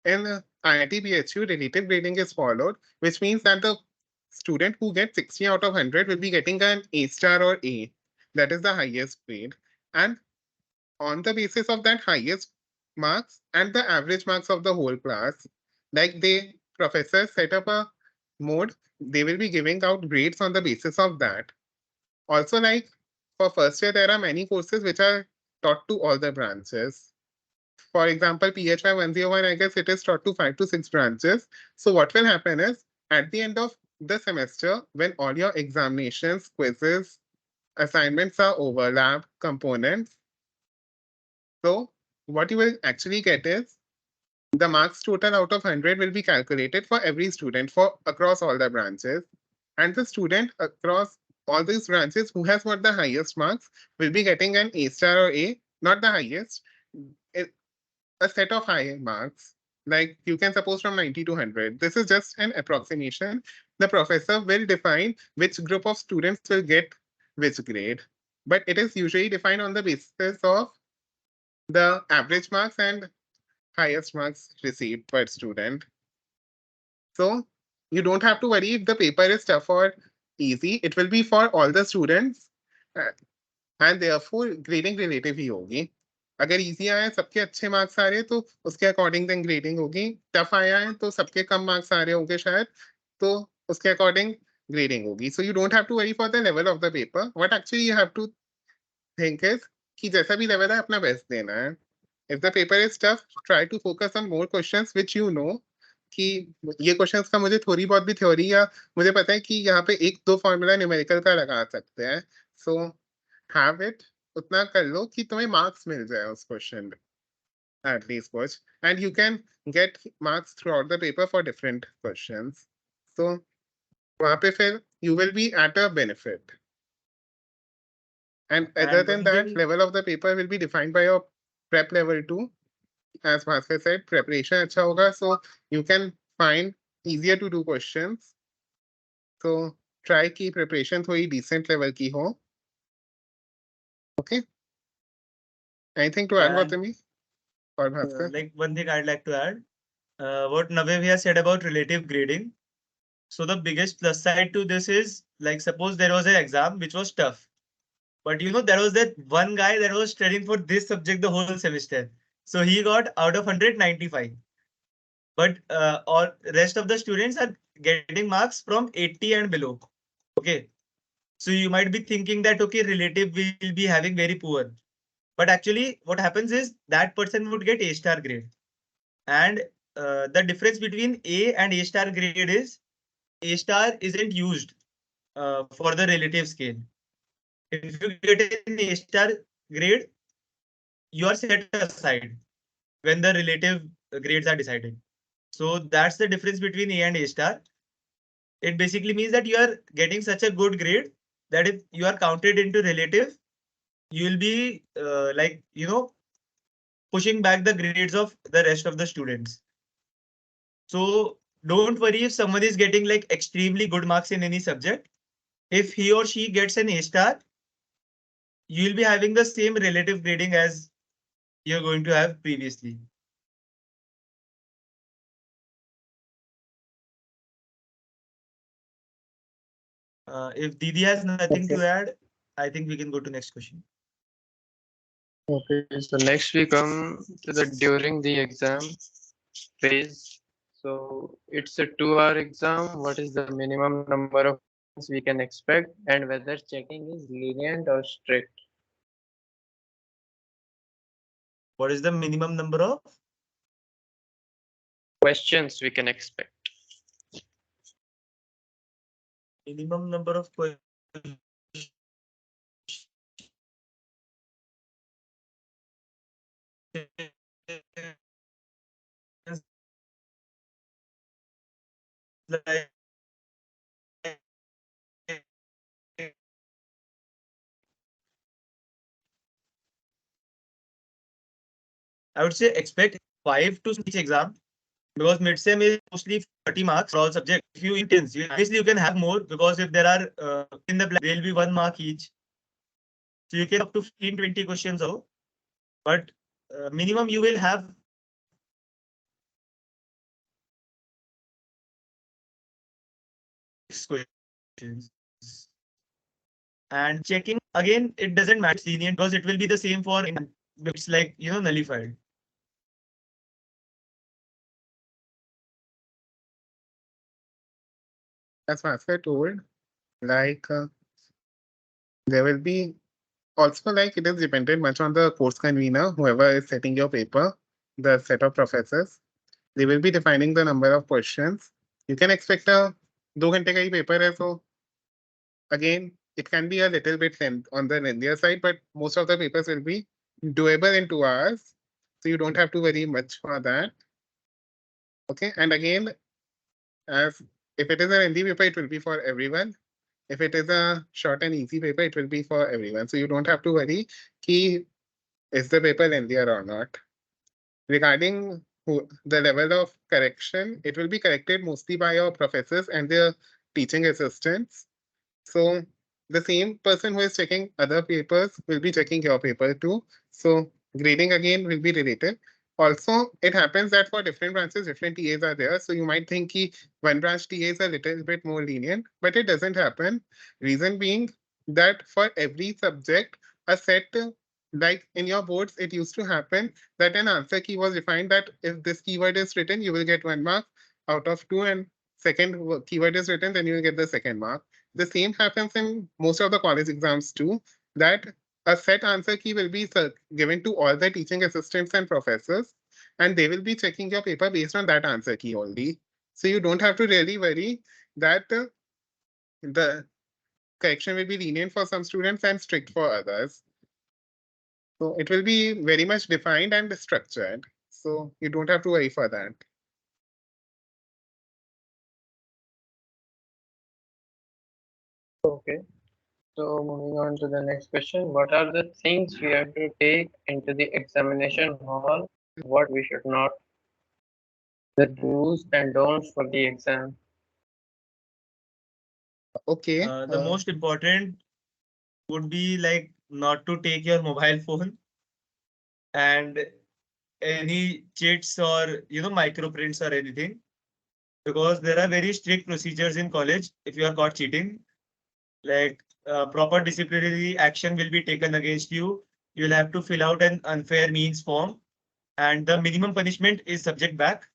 [SPEAKER 3] in IIT BHU, relative grading is followed, which means that the student who gets 60 out of 100 will be getting an A star or A. That is the highest grade. And on the basis of that highest marks and the average marks of the whole class, like professors set up a mode, they will be giving out grades on the basis of that. Also, like for first year, there are many courses which are taught to all the branches. For example, PHY 101, I guess it is taught to 5 to 6 branches. So what will happen is at the end of the semester, when all your examinations, quizzes, assignments are overlap components, so what you will actually get is the marks total out of 100 will be calculated for every student for across all the branches. And the student across all these branches who has got the highest marks will be getting an A star or A, not the highest, a set of high marks. Like you can suppose from 90 to 100. This is just an approximation. The professor will define which group of students will get which grade. but it is usually defined on the basis of the average marks and highest marks received per student. So you don't have to worry if the paper is tough or easy. It will be for all the students and therefore grading relative ही होगी. अगर easy आया है सबके अच्छे marks आ रहे हैं तो उसके अकॉर्डिंग देन ग्रेडिंग होगी. टफ आया है तो सबके कम मार्क्स आ रहे होंगे शायद तो उसके अकॉर्डिंग grading होगी. So you don't have to worry for the level of the paper. What actually you have to think is कि जैसा भी level है अपना best देना है. If the paper is tough, try to focus on more questions which you know कि ये questions का मुझे थोड़ी बहुत भी थ्योरी या मुझे पता है कि यहाँ पे एक दो फॉर्मूला न्यूमेरिकल का लगा सकते हैं. सो हैव इट उतना कर लो कि तुम्हें मार्क्स मिल जाए उस क्वेश्चन में एट लीस्ट कुछ and you can get marks throughout the paper for different questions. So वहाँ पे फिर you will be at a benefit. And other than that, level of the paper will be defined by your prep level 2. As Bhaskar said, preparation अच्छा होगा, so you can find easier to do questions. So try की preparation थोड़ी decent level की हो. Okay. Anything to add, Gautami or Bhaskar?
[SPEAKER 2] Like one thing I'd like to add, what Navya has said about relative grading. So the biggest plus side to this is, like, suppose there was an exam which was tough, but you know there was that one guy that was studying for this subject the whole semester. So he got out of 195, but all rest of the students are getting marks from 80 and below. Okay, so you might be thinking that okay, relative will be having very poor, but actually what happens is that person would get A star grade, and the difference between A and A star grade is A star isn't used for the relative scale. If you get an A star grade, you are set aside when the relative grades are decided. So that's the difference between A and A star. It basically means that you are getting such a good grade that if you are counted into relative, you will be like, you know, pushing back the grades of the rest of the students. So don't worry if someone is getting like extremely good marks in any subject. If he or she gets an A star, you will be having the same relative grading as you're going to have previously. If Didi has nothing to add, I think we can go to next question.
[SPEAKER 1] Okay, so next we come to the during the exam phase. So it's a 2-hour exam. What is the minimum number of questions we can expect, and whether checking is lenient or strict?
[SPEAKER 2] What is the minimum number of
[SPEAKER 1] Questions we can expect.
[SPEAKER 2] minimum number of questions? Like, I would say expect 5 to each exam because midsem is mostly 30 marks for all subjects. If you intense, obviously you can have more because if there are in the there will be 1 mark each. So you can up to 15-20 questions or but minimum you will have questions. And checking again, it doesn't matter lenient because it will be the same for it's like, you know, nullified.
[SPEAKER 3] As Bhaskar told, like there will be also like it is dependent much on the course convener, whoever is setting your paper, the set of professors. They will be defining the number of questions. You can expect a 2 घंटे का ही paper है, so again it can be a little bit on the lengthier side, but most of the papers will be doable in 2 hours, so you don't have to worry much for that. Okay, and again, as if it is a lengthy paper, it will be for everyone. If it is a short and easy paper, it will be for everyone. So you don't have to worry ki is the paper lengthier or not. Regarding the level of correction, it will be corrected mostly by your professors and their teaching assistants. So the same person who is checking other papers will be checking your paper too. So grading again will be related. Also, it happens that for different branches, different TAs are there. So you might think ki one branch TA is a little bit more lenient, but it doesn't happen. Reason being that for every subject, a set like in your boards, it used to happen that an answer key was defined that if this keyword is written, you will get 1 mark out of two, and keyword is written, then you will get the second mark. The same happens in most of the college exams too, that a set answer key will be given to all the teaching assistants and professors, and they will be checking your paper based on that answer key only. So you don't have to really worry that the correction will be lenient for some students and strict for others. So it will be very much defined and structured. So you don't have to worry for that.
[SPEAKER 1] Okay. So moving on to the next question. What are the things we have to take into the examination hall? What we should not? The do's and don'ts for the exam.
[SPEAKER 3] Okay.
[SPEAKER 2] The most important would be like not to take your mobile phone and any cheats or micro prints or anything, because there are very strict procedures in college if you are caught cheating. Like proper disciplinary action will be taken against you. You'll have to fill out an unfair means form, and the minimum punishment is subject back,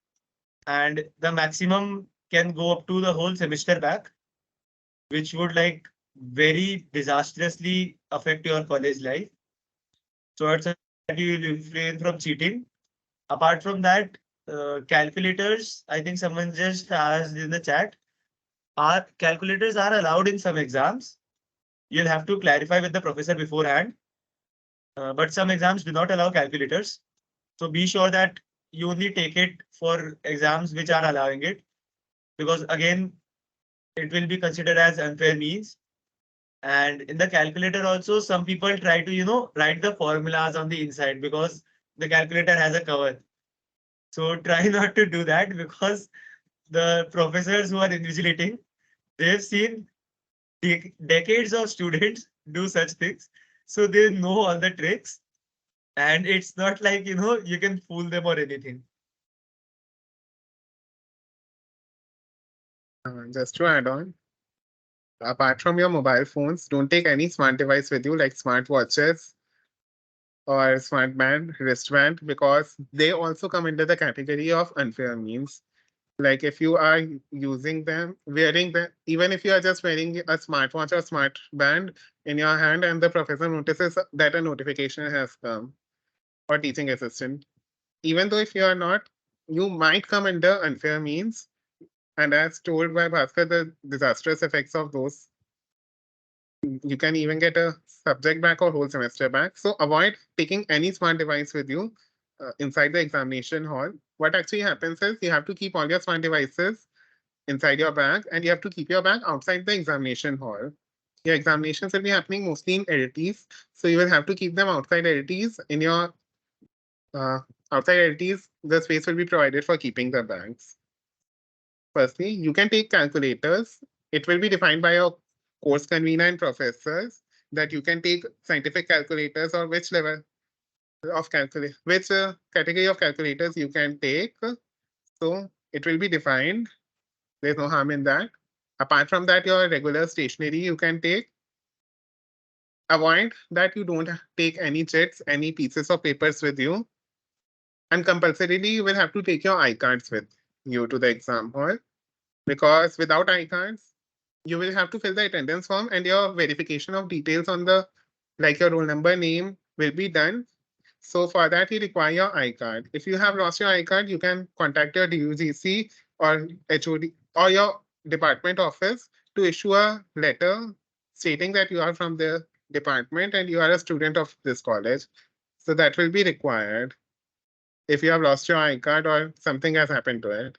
[SPEAKER 2] and the maximum can go up to the whole semester back, which would like very disastrously affect your college life. So it's that you will refrain from cheating. Apart from that, calculators, I think someone just asked in the chat, are calculators are allowed in some exams. You'll have to clarify with the professor beforehand. But some exams do not allow calculators. So be sure that you only take it for exams which are allowing it, because again, it will be considered as unfair means. And in the calculator also, some people try to, write the formulas on the inside because the calculator has a cover. So try not to do that, because the professors who are invigilating, they've seen decades of students do such things. So they know all the tricks, and it's not like, you can fool them or anything.
[SPEAKER 3] Just to add on, apart from your mobile phones, don't take any smart device with you like smart watches or smart band, wristband, because they also come under the category of unfair means. Like if you are using them, wearing them, even if you are just wearing a smartwatch or smart band in your hand and the professor notices that a notification has come, or teaching assistant, even though if you are not, you might come under unfair means. And as told by Bhaskar, the disastrous effects of those, you can even get a subject back or whole semester back. So avoid taking any smart device with you inside the examination hall. What actually happens is you have to keep all your smart devices inside your bag, and you have to keep your bag outside the examination hall. Your examinations will be happening mostly in LTs, so you will have to keep them outside LTs. In your uh, outside LTs, the space will be provided for keeping the bags. Firstly, you can take calculators. It will be defined by your course convener and professors that you can take scientific calculators or which level of which category of calculators you can take. So it will be defined. There's no harm in that. Apart from that, your regular stationery you can take. Avoid that you don't take any checks, any pieces of papers with you. And compulsorily, you will have to take your I-cards with you to the exam hall, because without I-cards, you will have to fill the attendance form and your verification of details on the, like your roll number, name will be done. So for that, you require your I-card. If you have lost your I-card, you can contact your DUGC or HOD or your department office to issue a letter stating that you are from the department and you are a student of this college. So that will be required if you have lost your I-card or something has happened to it.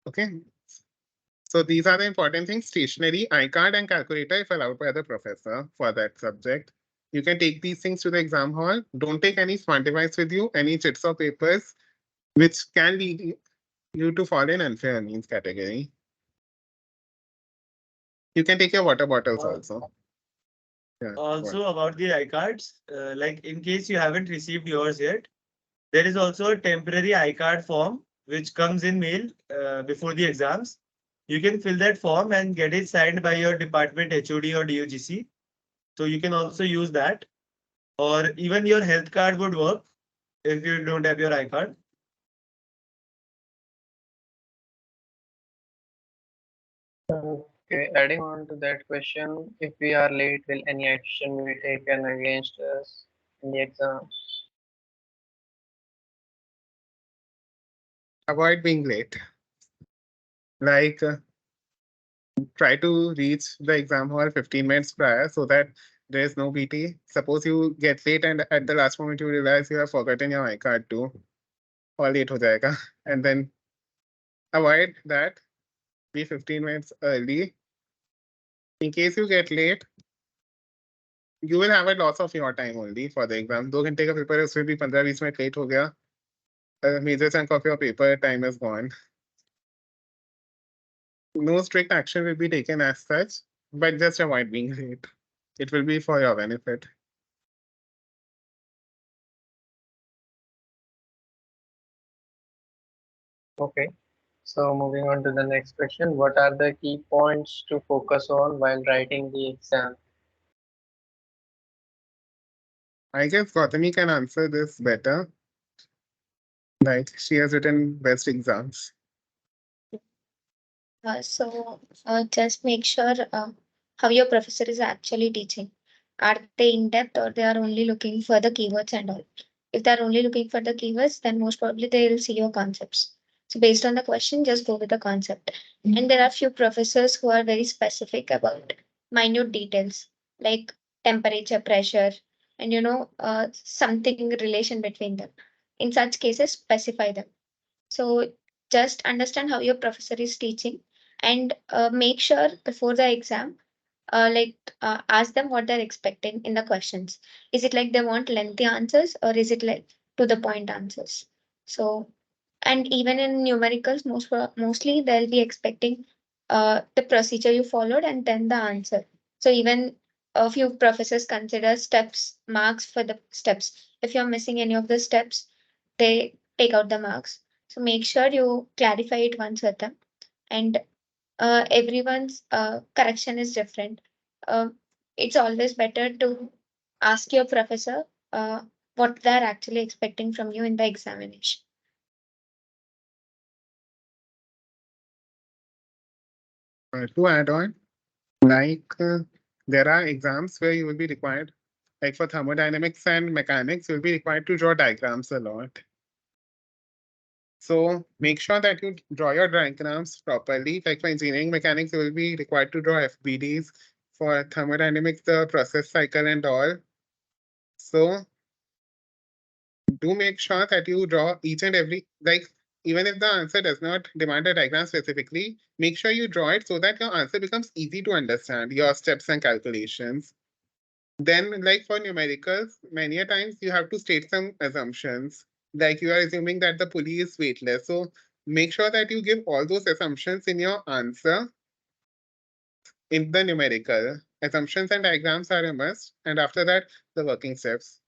[SPEAKER 3] Okay. So these are the important things: stationery, I-card, and calculator if allowed by the professor for that subject. You can take these things to the exam hall. Don't take any smart device with you, any chits or papers, which can lead you to fall in unfair means category. You can take your water bottles also. Yeah.
[SPEAKER 2] Also about the iCards, like in case you haven't received yours yet, there is also a temporary iCard form which comes in mail before the exams. You can fill that form and get it signed by your department HOD or DOGC. So you can also use that. Or even your health card would work if you don't have your iCard.
[SPEAKER 1] Okay, adding on to that question, if we are late, will any action be taken against us in the exams?
[SPEAKER 3] Avoid being late. Like try to reach the exam hall 15 minutes prior so that there is no PT. Suppose you get late and at the last moment you realize you have forgotten your iCard too. All late ho jayega. And then avoid that. Be 15 minutes early. In case you get late, you will have a loss of your time only for the exam. 2 घंटे का paper है उसमें भी 15-20 minute late हो गया. A major chunk of your paper time is gone. No strict action will be taken as such, but just avoid being late. It will be for your benefit.
[SPEAKER 1] Okay, so moving on to the next question, what are the key points to focus on while writing the exam?
[SPEAKER 3] I guess Gautami can answer this better. Like she has written best exams.
[SPEAKER 4] Just make sure how your professor is actually teaching. Are they in depth or they are only looking for the keywords and all? If they're only looking for the keywords, then most probably they will see your concepts. So based on the question, just go with the concept. And there are few professors who are very specific about minute details like temperature, pressure, and something relation between them. In such cases, specify them. So just understand how your professor is teaching and make sure before the exam, ask them what they're expecting in the questions. Is it like they want lengthy answers or is it like to the point answers? So, and even in numericals, mostly they'll be expecting the procedure you followed and then the answer. So even a few professors consider steps, marks for the steps. If you're missing any of the steps, they take out the marks. So make sure you clarify it once with them. And everyone's correction is different. It's always better to ask your professor what they're actually expecting from you in the examination.
[SPEAKER 3] To add on, like there are exams where you will be required, like for thermodynamics and mechanics, you'll be required to draw diagrams a lot. So make sure that you draw your diagrams properly. Like for engineering mechanics, you will be required to draw FBDs. For thermodynamics, the process cycle and all. So do make sure that you draw each and every, like even if the answer does not demand a diagram specifically, make sure you draw it so that your answer becomes easy to understand, your steps and calculations. Then like for numericals, many a times you have to state some assumptions. Like you are assuming that the pulley is weightless. So make sure that you give all those assumptions in your answer in the numerical. Assumptions and diagrams are a must. And after that, the working steps.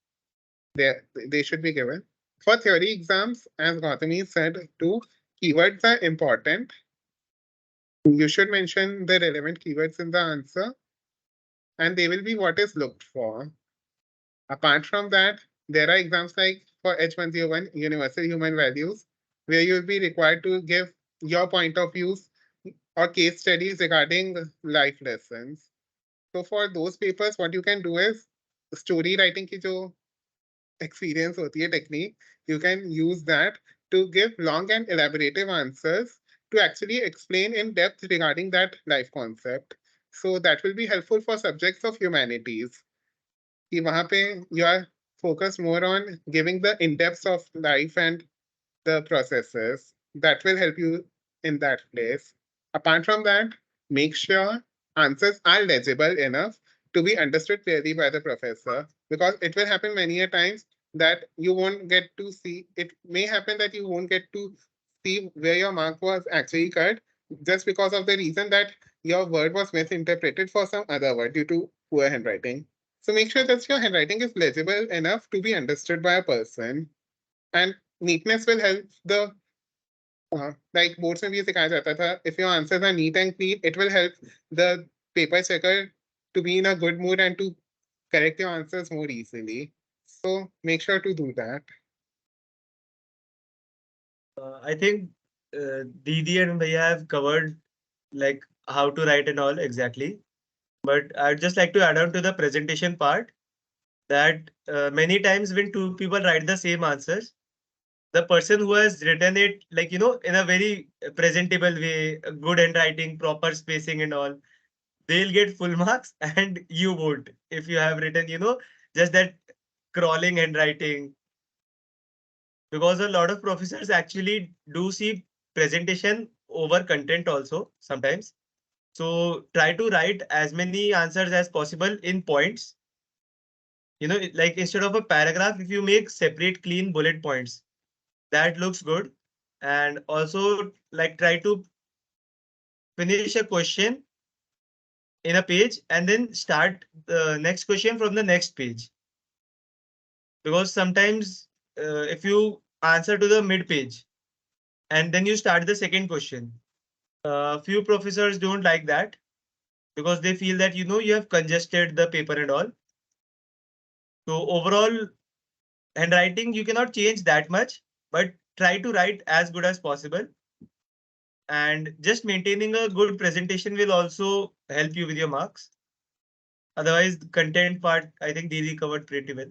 [SPEAKER 3] They should be given. For theory exams, as Gautami said too, keywords are important. You should mention the relevant keywords in the answer, and they will be what is looked for. Apart from that, there are exams like for H101, Universal Human Values, where you'll be required to give your point of views or case studies regarding life lessons. So for those papers, what you can do is story writing ki jo experience hoti hai technique, you can use that to give long and elaborative answers to actually explain in depth regarding that life concept. So that will be helpful for subjects of humanities. कि वहाँ पे you are focused more on giving the in-depth of life and the processes. That will help you in that place. Apart from that, make sure answers are legible enough to be understood clearly by the professor, because it will happen many a times that you won't get to see, it may happen that you won't get to see where your mark was actually cut just because of the reason that your word was misinterpreted for some other word due to poor handwriting. So make sure that your handwriting is legible enough to be understood by a person. And neatness will help the like boards में भी ये सिखाया जाता था, if your answers are neat and clean, it will help the paper checker to be in a good mood and to correct your answers more easily. So make sure to do that.
[SPEAKER 2] I think Didi and Bhaiya have covered like how to write and all exactly. But I'd just like to add on to the presentation part that many times when two people write the same answers, the person who has written it like in a very presentable way, good handwriting, proper spacing and all, they'll get full marks and you won't if you have written just that crawling handwriting, because a lot of professors actually do see presentation over content also sometimes. So try to write as many answers as possible in points. Like instead of a paragraph, if you make separate clean bullet points, that looks good. And also like try to finish a question in a page and then start the next question from the next page. Because sometimes if you answer to the mid page and then you start the second question, few professors don't like that because they feel that you have congested the paper and all. So overall handwriting you cannot change that much, but try to write as good as possible. And just maintaining a good presentation will also help you with your marks. Otherwise, the content part, I think Didi covered pretty well.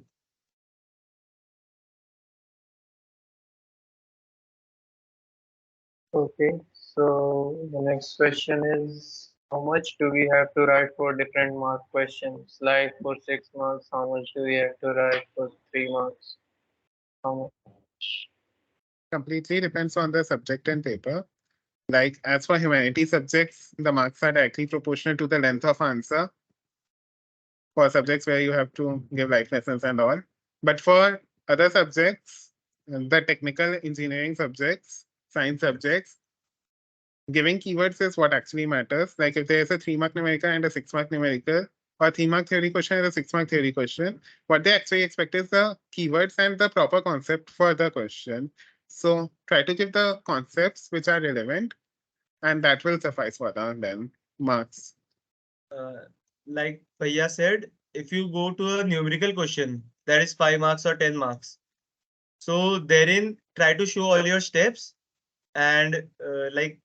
[SPEAKER 1] Okay, so the next question is how much do we have to write for different mark questions? Like for 6 marks, how much do we have to write for 3 marks? How much?
[SPEAKER 3] Completely depends on the subject and paper. Like as for humanity subjects, the marks are directly proportional to the length of answer for subjects where you have to give life lessons and all. But for other subjects, the technical engineering subjects, science subjects, giving keywords is what actually matters. Like if there's a 3-mark numerical and a 6-mark numerical, or 3-mark theory question and a 6-mark theory question, what they actually expect is the keywords and the proper concept for the question. So try to give the concepts which are relevant, and that will suffice for them marks.
[SPEAKER 2] Like Bhaiya said, if you go to a numerical question, that is 5 marks or 10 marks. So therein, try to show all your steps. And like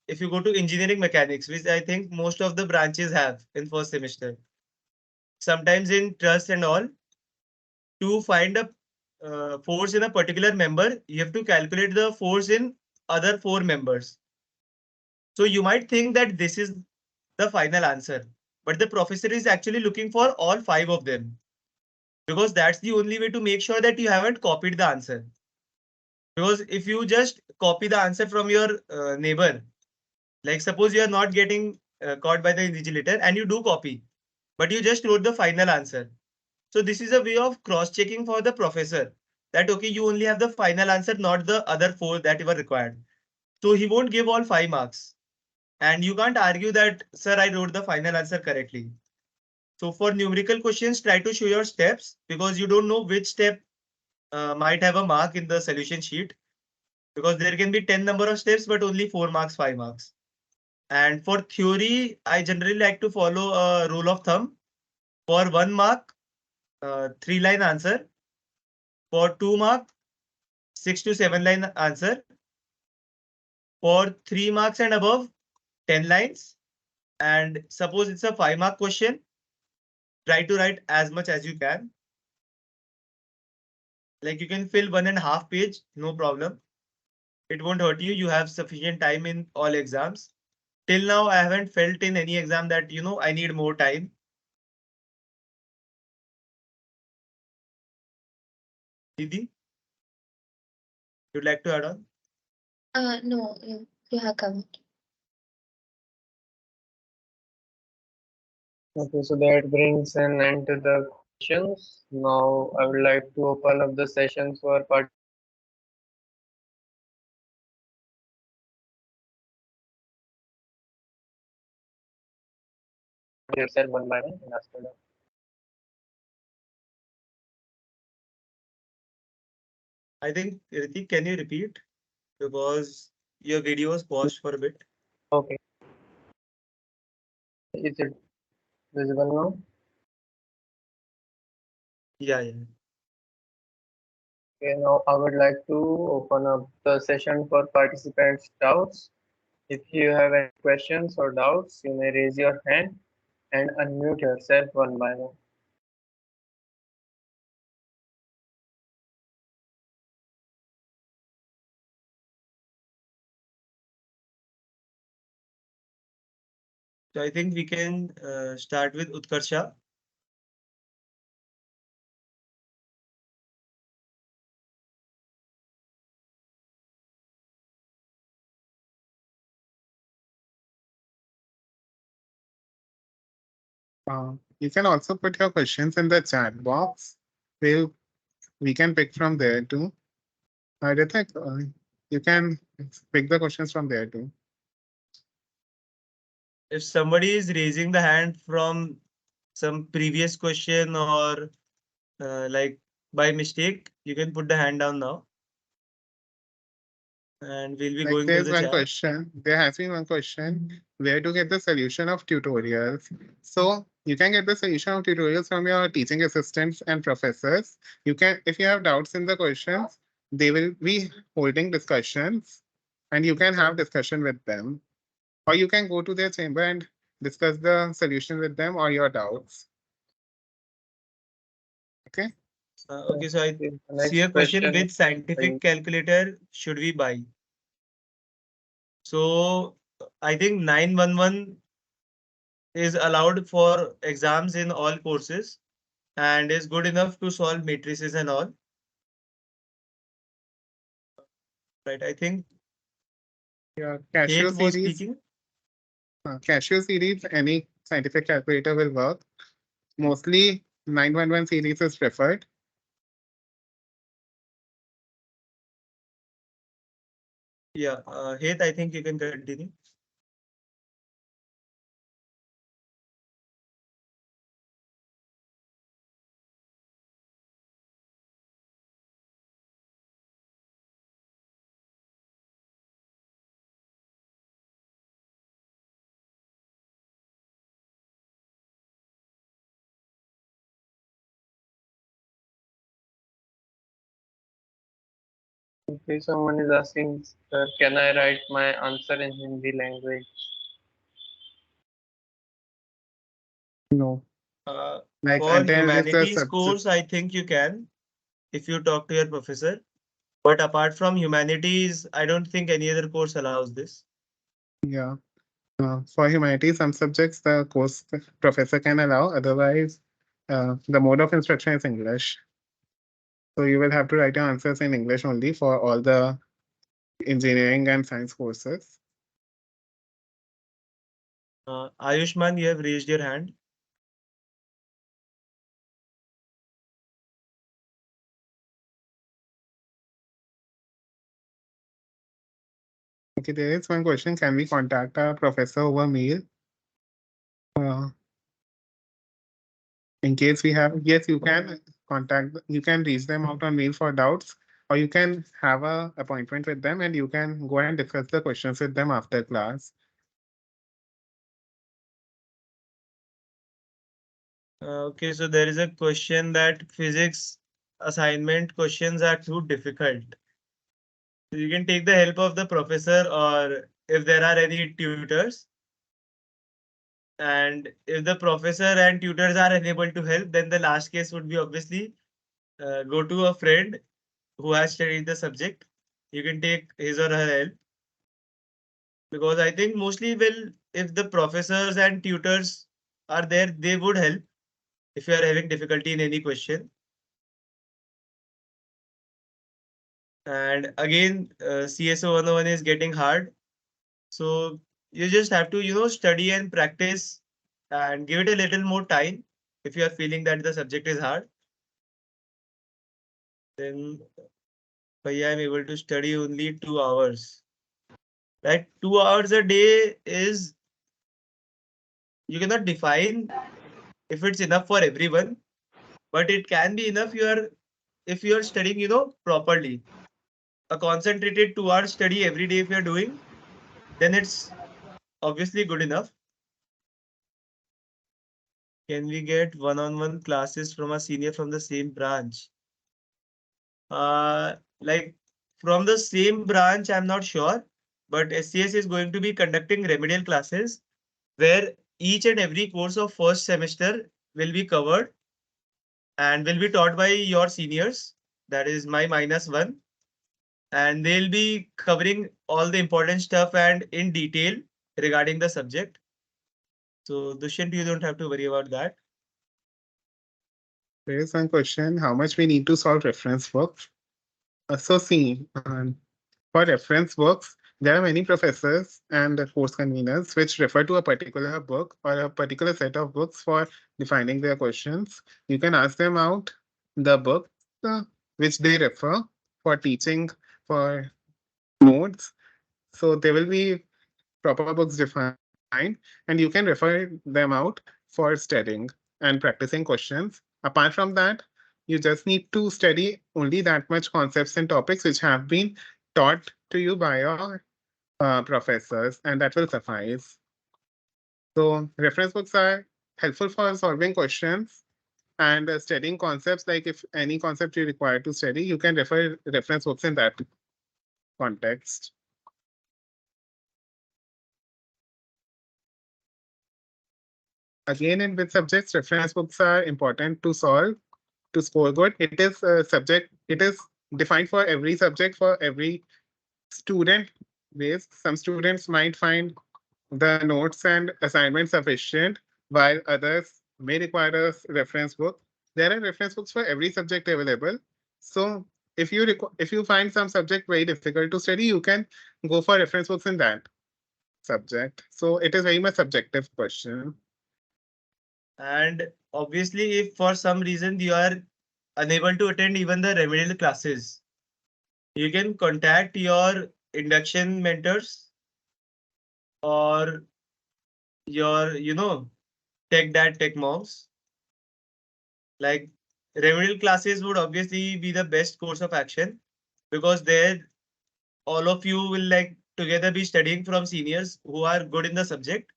[SPEAKER 2] if you go to engineering mechanics, which I think most of the branches have in first semester, sometimes in trust and all, to find a force in a particular member, you have to calculate the force in other 4 members. So you might think that this is the final answer, but the professor is actually looking for all 5 of them, because that's the only way to make sure that you haven't copied the answer. Because if you just copy the answer from your neighbor, like suppose you are not getting caught by the invigilator and you do copy, but you just wrote the final answer. So this is a way of cross-checking for the professor that okay, you only have the final answer, not the other 4 that were required. So he won't give all 5 marks. And you can't argue that, sir, I wrote the final answer correctly. So for numerical questions, try to show your steps because you don't know which step might have a mark in the solution sheet, because there can be 10 number of steps, but only 4 marks, 5 marks. And for theory, I generally like to follow a rule of thumb. For 1 mark, 3-line answer. For 2 mark, 6 to 7-line answer. For 3 marks and above, 10 lines. And suppose it's a 5-mark question, try to write as much as you can. Like you can fill 1.5 page, no problem. It won't hurt you. You have sufficient time in all exams. Till now, I haven't felt in any exam that, I need more time. Didi, you'd like to add on?
[SPEAKER 4] No, you have covered.
[SPEAKER 1] Okay, so that brings an end to the questions. Now I would like to open up the sessions for participants. yourself one by one and ask for them.
[SPEAKER 2] I think, Ritik, can you repeat? Because your video was paused for a bit.
[SPEAKER 1] Okay. Is it visible now?
[SPEAKER 2] Yeah, yeah.
[SPEAKER 1] Okay, now I would like to open up the session for participants' doubts. If you have any questions or doubts, you may raise your hand and unmute yourself one by one.
[SPEAKER 2] So I think we can start with Utkarsha.
[SPEAKER 3] You can also put your questions in the chat box. We'll, we can pick from there too. Ritik, you can pick the questions from there too.
[SPEAKER 2] If somebody is raising the hand from some previous question or like by mistake, you can put the hand down now. And we'll be
[SPEAKER 3] Like
[SPEAKER 2] going through
[SPEAKER 3] there's
[SPEAKER 2] the
[SPEAKER 3] one
[SPEAKER 2] chat.
[SPEAKER 3] question, there has been one question, where to get the solution of tutorials. So you can get the solution of tutorials from your teaching assistants and professors. You can, if you have doubts in the questions, they will be holding discussions and you can have discussion with them. Or you can go to their chamber and discuss the solution with them or your doubts. Okay.
[SPEAKER 2] Okay, so I
[SPEAKER 1] Okay, the
[SPEAKER 2] see
[SPEAKER 1] next
[SPEAKER 2] a question:
[SPEAKER 1] question.
[SPEAKER 2] which scientific calculator should we buy? So I think 911 is allowed for exams in all courses and is good enough to solve matrices and all. Right, I think
[SPEAKER 3] Your Casio
[SPEAKER 2] Kate was
[SPEAKER 3] series,
[SPEAKER 2] speaking.
[SPEAKER 3] Casio series, any scientific calculator will work. Mostly 911 series is preferred.
[SPEAKER 2] Yeah, Hate, I think you can continue.
[SPEAKER 1] Okay, someone is asking, sir, can I write my answer in Hindi language?
[SPEAKER 3] No. Like
[SPEAKER 2] For
[SPEAKER 3] until if the
[SPEAKER 2] humanities
[SPEAKER 3] subject,
[SPEAKER 2] course, I think you can if you talk to your professor. But apart from humanities, I don't think any other course allows this.
[SPEAKER 3] yeah. For humanities, some subjects the course professor can allow. Otherwise, the mode of instruction is English. So you will have to write your answers in English only for all the engineering and science courses.
[SPEAKER 2] Ayushman, you have raised your hand.
[SPEAKER 3] Okay, there is one question. Can we contact our professor over mail? Uh, in case we have, yes, you can contact, you can reach them out on mail for doubts, or you can have a appointment with them and you can go and discuss the questions with them after class.
[SPEAKER 2] Okay, so there is a question that physics assignment questions are too difficult. So you can take the help of the professor or if there are any tutors. And if the professor and tutors are unable to help, then the last case would be obviously go to a friend who has studied the subject. You can take his or her help. Because I think mostly if the professors and tutors are there, they would help if you are having difficulty in any question. And again, CSO 101 is getting hard. So you just have to, study and practice and give it a little more time. If you are feeling that the subject is hard, then I'm able to study only 2 hours. Like 2 hours a day is, you cannot define if it's enough for everyone, but it can be enough if you are studying, properly. A concentrated 2 hour study every day if you're doing, then it's obviously good enough. Can we get one-on-one classes from a senior from the same branch? Like from the same branch, I'm not sure, but SCS is going to be conducting remedial classes where each and every course of first semester will be covered and will be taught by your seniors. That is my -1, and they'll be covering all the important stuff and in detail regarding the subject. So Dushyant, you don't have to worry about that.
[SPEAKER 3] There is one question, how much we need to solve reference work? So see, for reference works, there are many professors and course conveners which refer to a particular book or a particular set of books for defining their questions. You can ask them out the book which they refer for teaching, for notes. So there will be proper books defined, and you can refer them out for studying and practicing questions. Apart from that, you just need to study only that much concepts and topics which have been taught to you by your professors, and that will suffice. So reference books are helpful for solving questions and studying concepts. Like if any concept you require to study, you can refer reference books in that context. Again, in which subjects, reference books are important to solve to score good. It is a subject, it is defined for every subject, for every student base. Some students might find the notes and assignments sufficient, while others may require a reference book. There are reference books for every subject available. So if you find some subject very difficult to study, you can go for reference books in that subject. So it is very much subjective question.
[SPEAKER 2] And obviously, if for some reason you are unable to attend even the remedial classes, you can contact your induction mentors or your, tech dad, tech moms. Like remedial classes would obviously be the best course of action because there all of you will like together be studying from seniors who are good in the subject.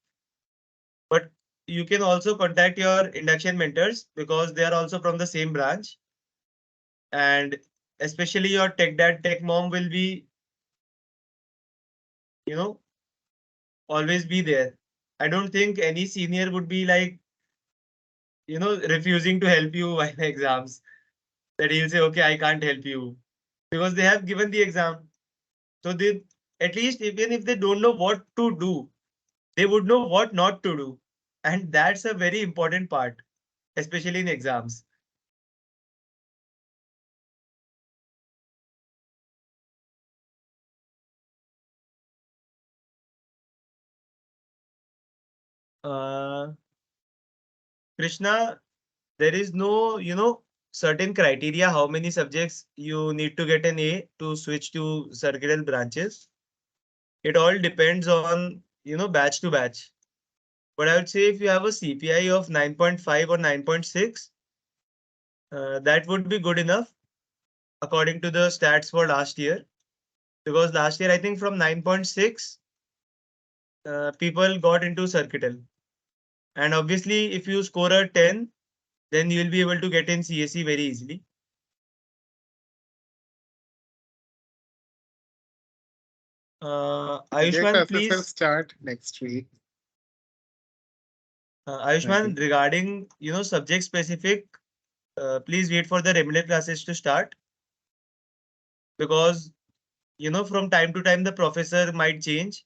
[SPEAKER 2] But you can also contact your induction mentors because they are also from the same branch. And especially your tech dad, tech mom will be, you know, always be there. I don't think any senior would be like, refusing to help you while exams. That he'll say, okay, I can't help you because they have given the exam. So they, at least even if they don't know what to do, they would know what not to do. And that's a very important part, especially in exams. Uh, Krishna, there is no, certain criteria how many subjects you need to get an A to switch to circular branches. It all depends on, batch to batch. But I would say if you have a CPI of 9.5 or 9.6, that would be good enough according to the stats for last year. Because last year, I think from 9.6, people got into circuital. And obviously, if you score a 10, then you will be able to get in CSE very easily.
[SPEAKER 3] Their
[SPEAKER 2] Ayushman,
[SPEAKER 3] classes will
[SPEAKER 2] please.
[SPEAKER 3] start next week. I
[SPEAKER 2] Ayushman,
[SPEAKER 3] think.
[SPEAKER 2] regarding subject specific, please wait for the remedial classes to start because from time to time the professor might change,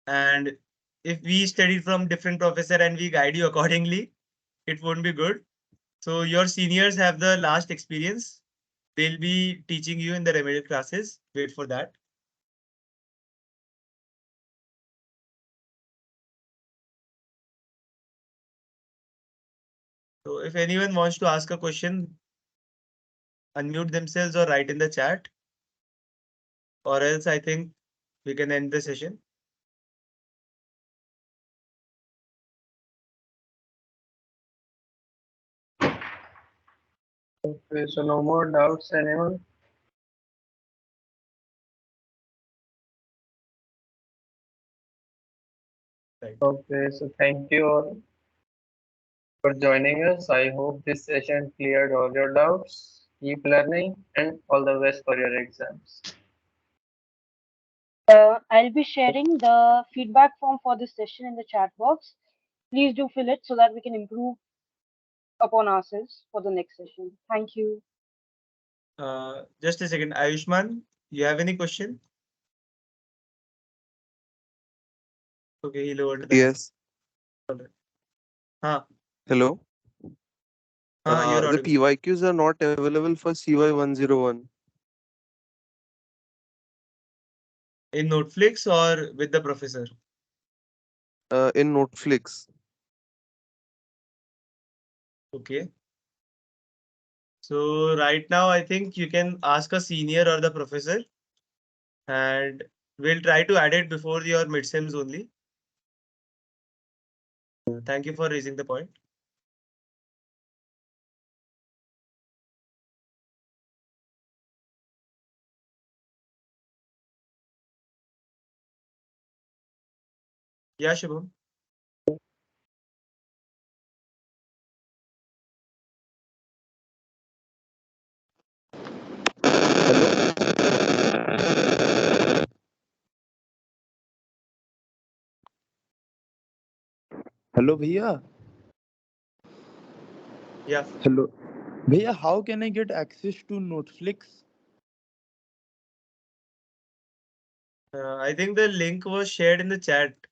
[SPEAKER 2] and if we study from different professor and we guide you accordingly, it won't be good. So your seniors have the last experience. They'll be teaching you in the remedial classes. Wait for that. So if anyone wants to ask a question, unmute themselves or write in the chat, or else I think we can end the session.
[SPEAKER 1] Okay, so no more doubts, anyone?
[SPEAKER 2] Right.
[SPEAKER 1] Okay, so thank you all for joining us. I hope this session cleared all your doubts. Keep learning and all the best for your exams.
[SPEAKER 5] I'll be sharing the feedback form for this session in the chat box. Please do fill it so that we can improve upon ourselves for the next session. Thank you.
[SPEAKER 2] Just a second, Ayushman, you have any question? Okay, he lowered the hand.
[SPEAKER 6] Yes.
[SPEAKER 2] Huh,
[SPEAKER 6] Hello.
[SPEAKER 2] you're
[SPEAKER 6] The
[SPEAKER 2] audible.
[SPEAKER 6] PYQs are not available for CY 101
[SPEAKER 2] In Noteflix or with the professor?
[SPEAKER 6] in Noteflix.
[SPEAKER 2] Okay. So right now, I think you can ask a senior or the professor, and we'll try to add it before your midsems only. Thank you for raising the point. Yeah, Shubham.
[SPEAKER 7] Hello भैया
[SPEAKER 2] Yeah.
[SPEAKER 7] Hello भैया how can I get access to Netflix
[SPEAKER 2] I think the link was shared in the chat.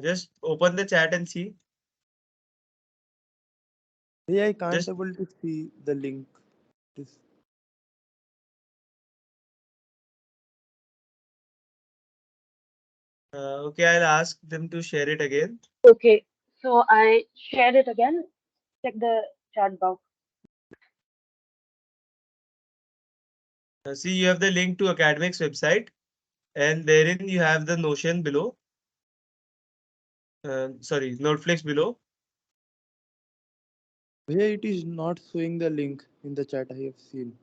[SPEAKER 2] Just open the chat and see.
[SPEAKER 7] भैया I can't
[SPEAKER 2] Just
[SPEAKER 7] able to see the link
[SPEAKER 2] okay, I'll ask them to share it again.
[SPEAKER 5] Okay, so I shared it again. Check the chat box.
[SPEAKER 2] See, you have the link to academics website, and therein you have the Notion below. Sorry, Noteflix below.
[SPEAKER 7] भैया it is not showing the link in the chat I have seen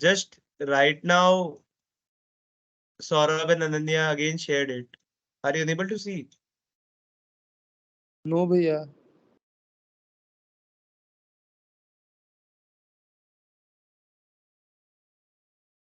[SPEAKER 2] Just right now, Saurabh and Ananya again shared it. Are you unable to see?
[SPEAKER 7] No भैया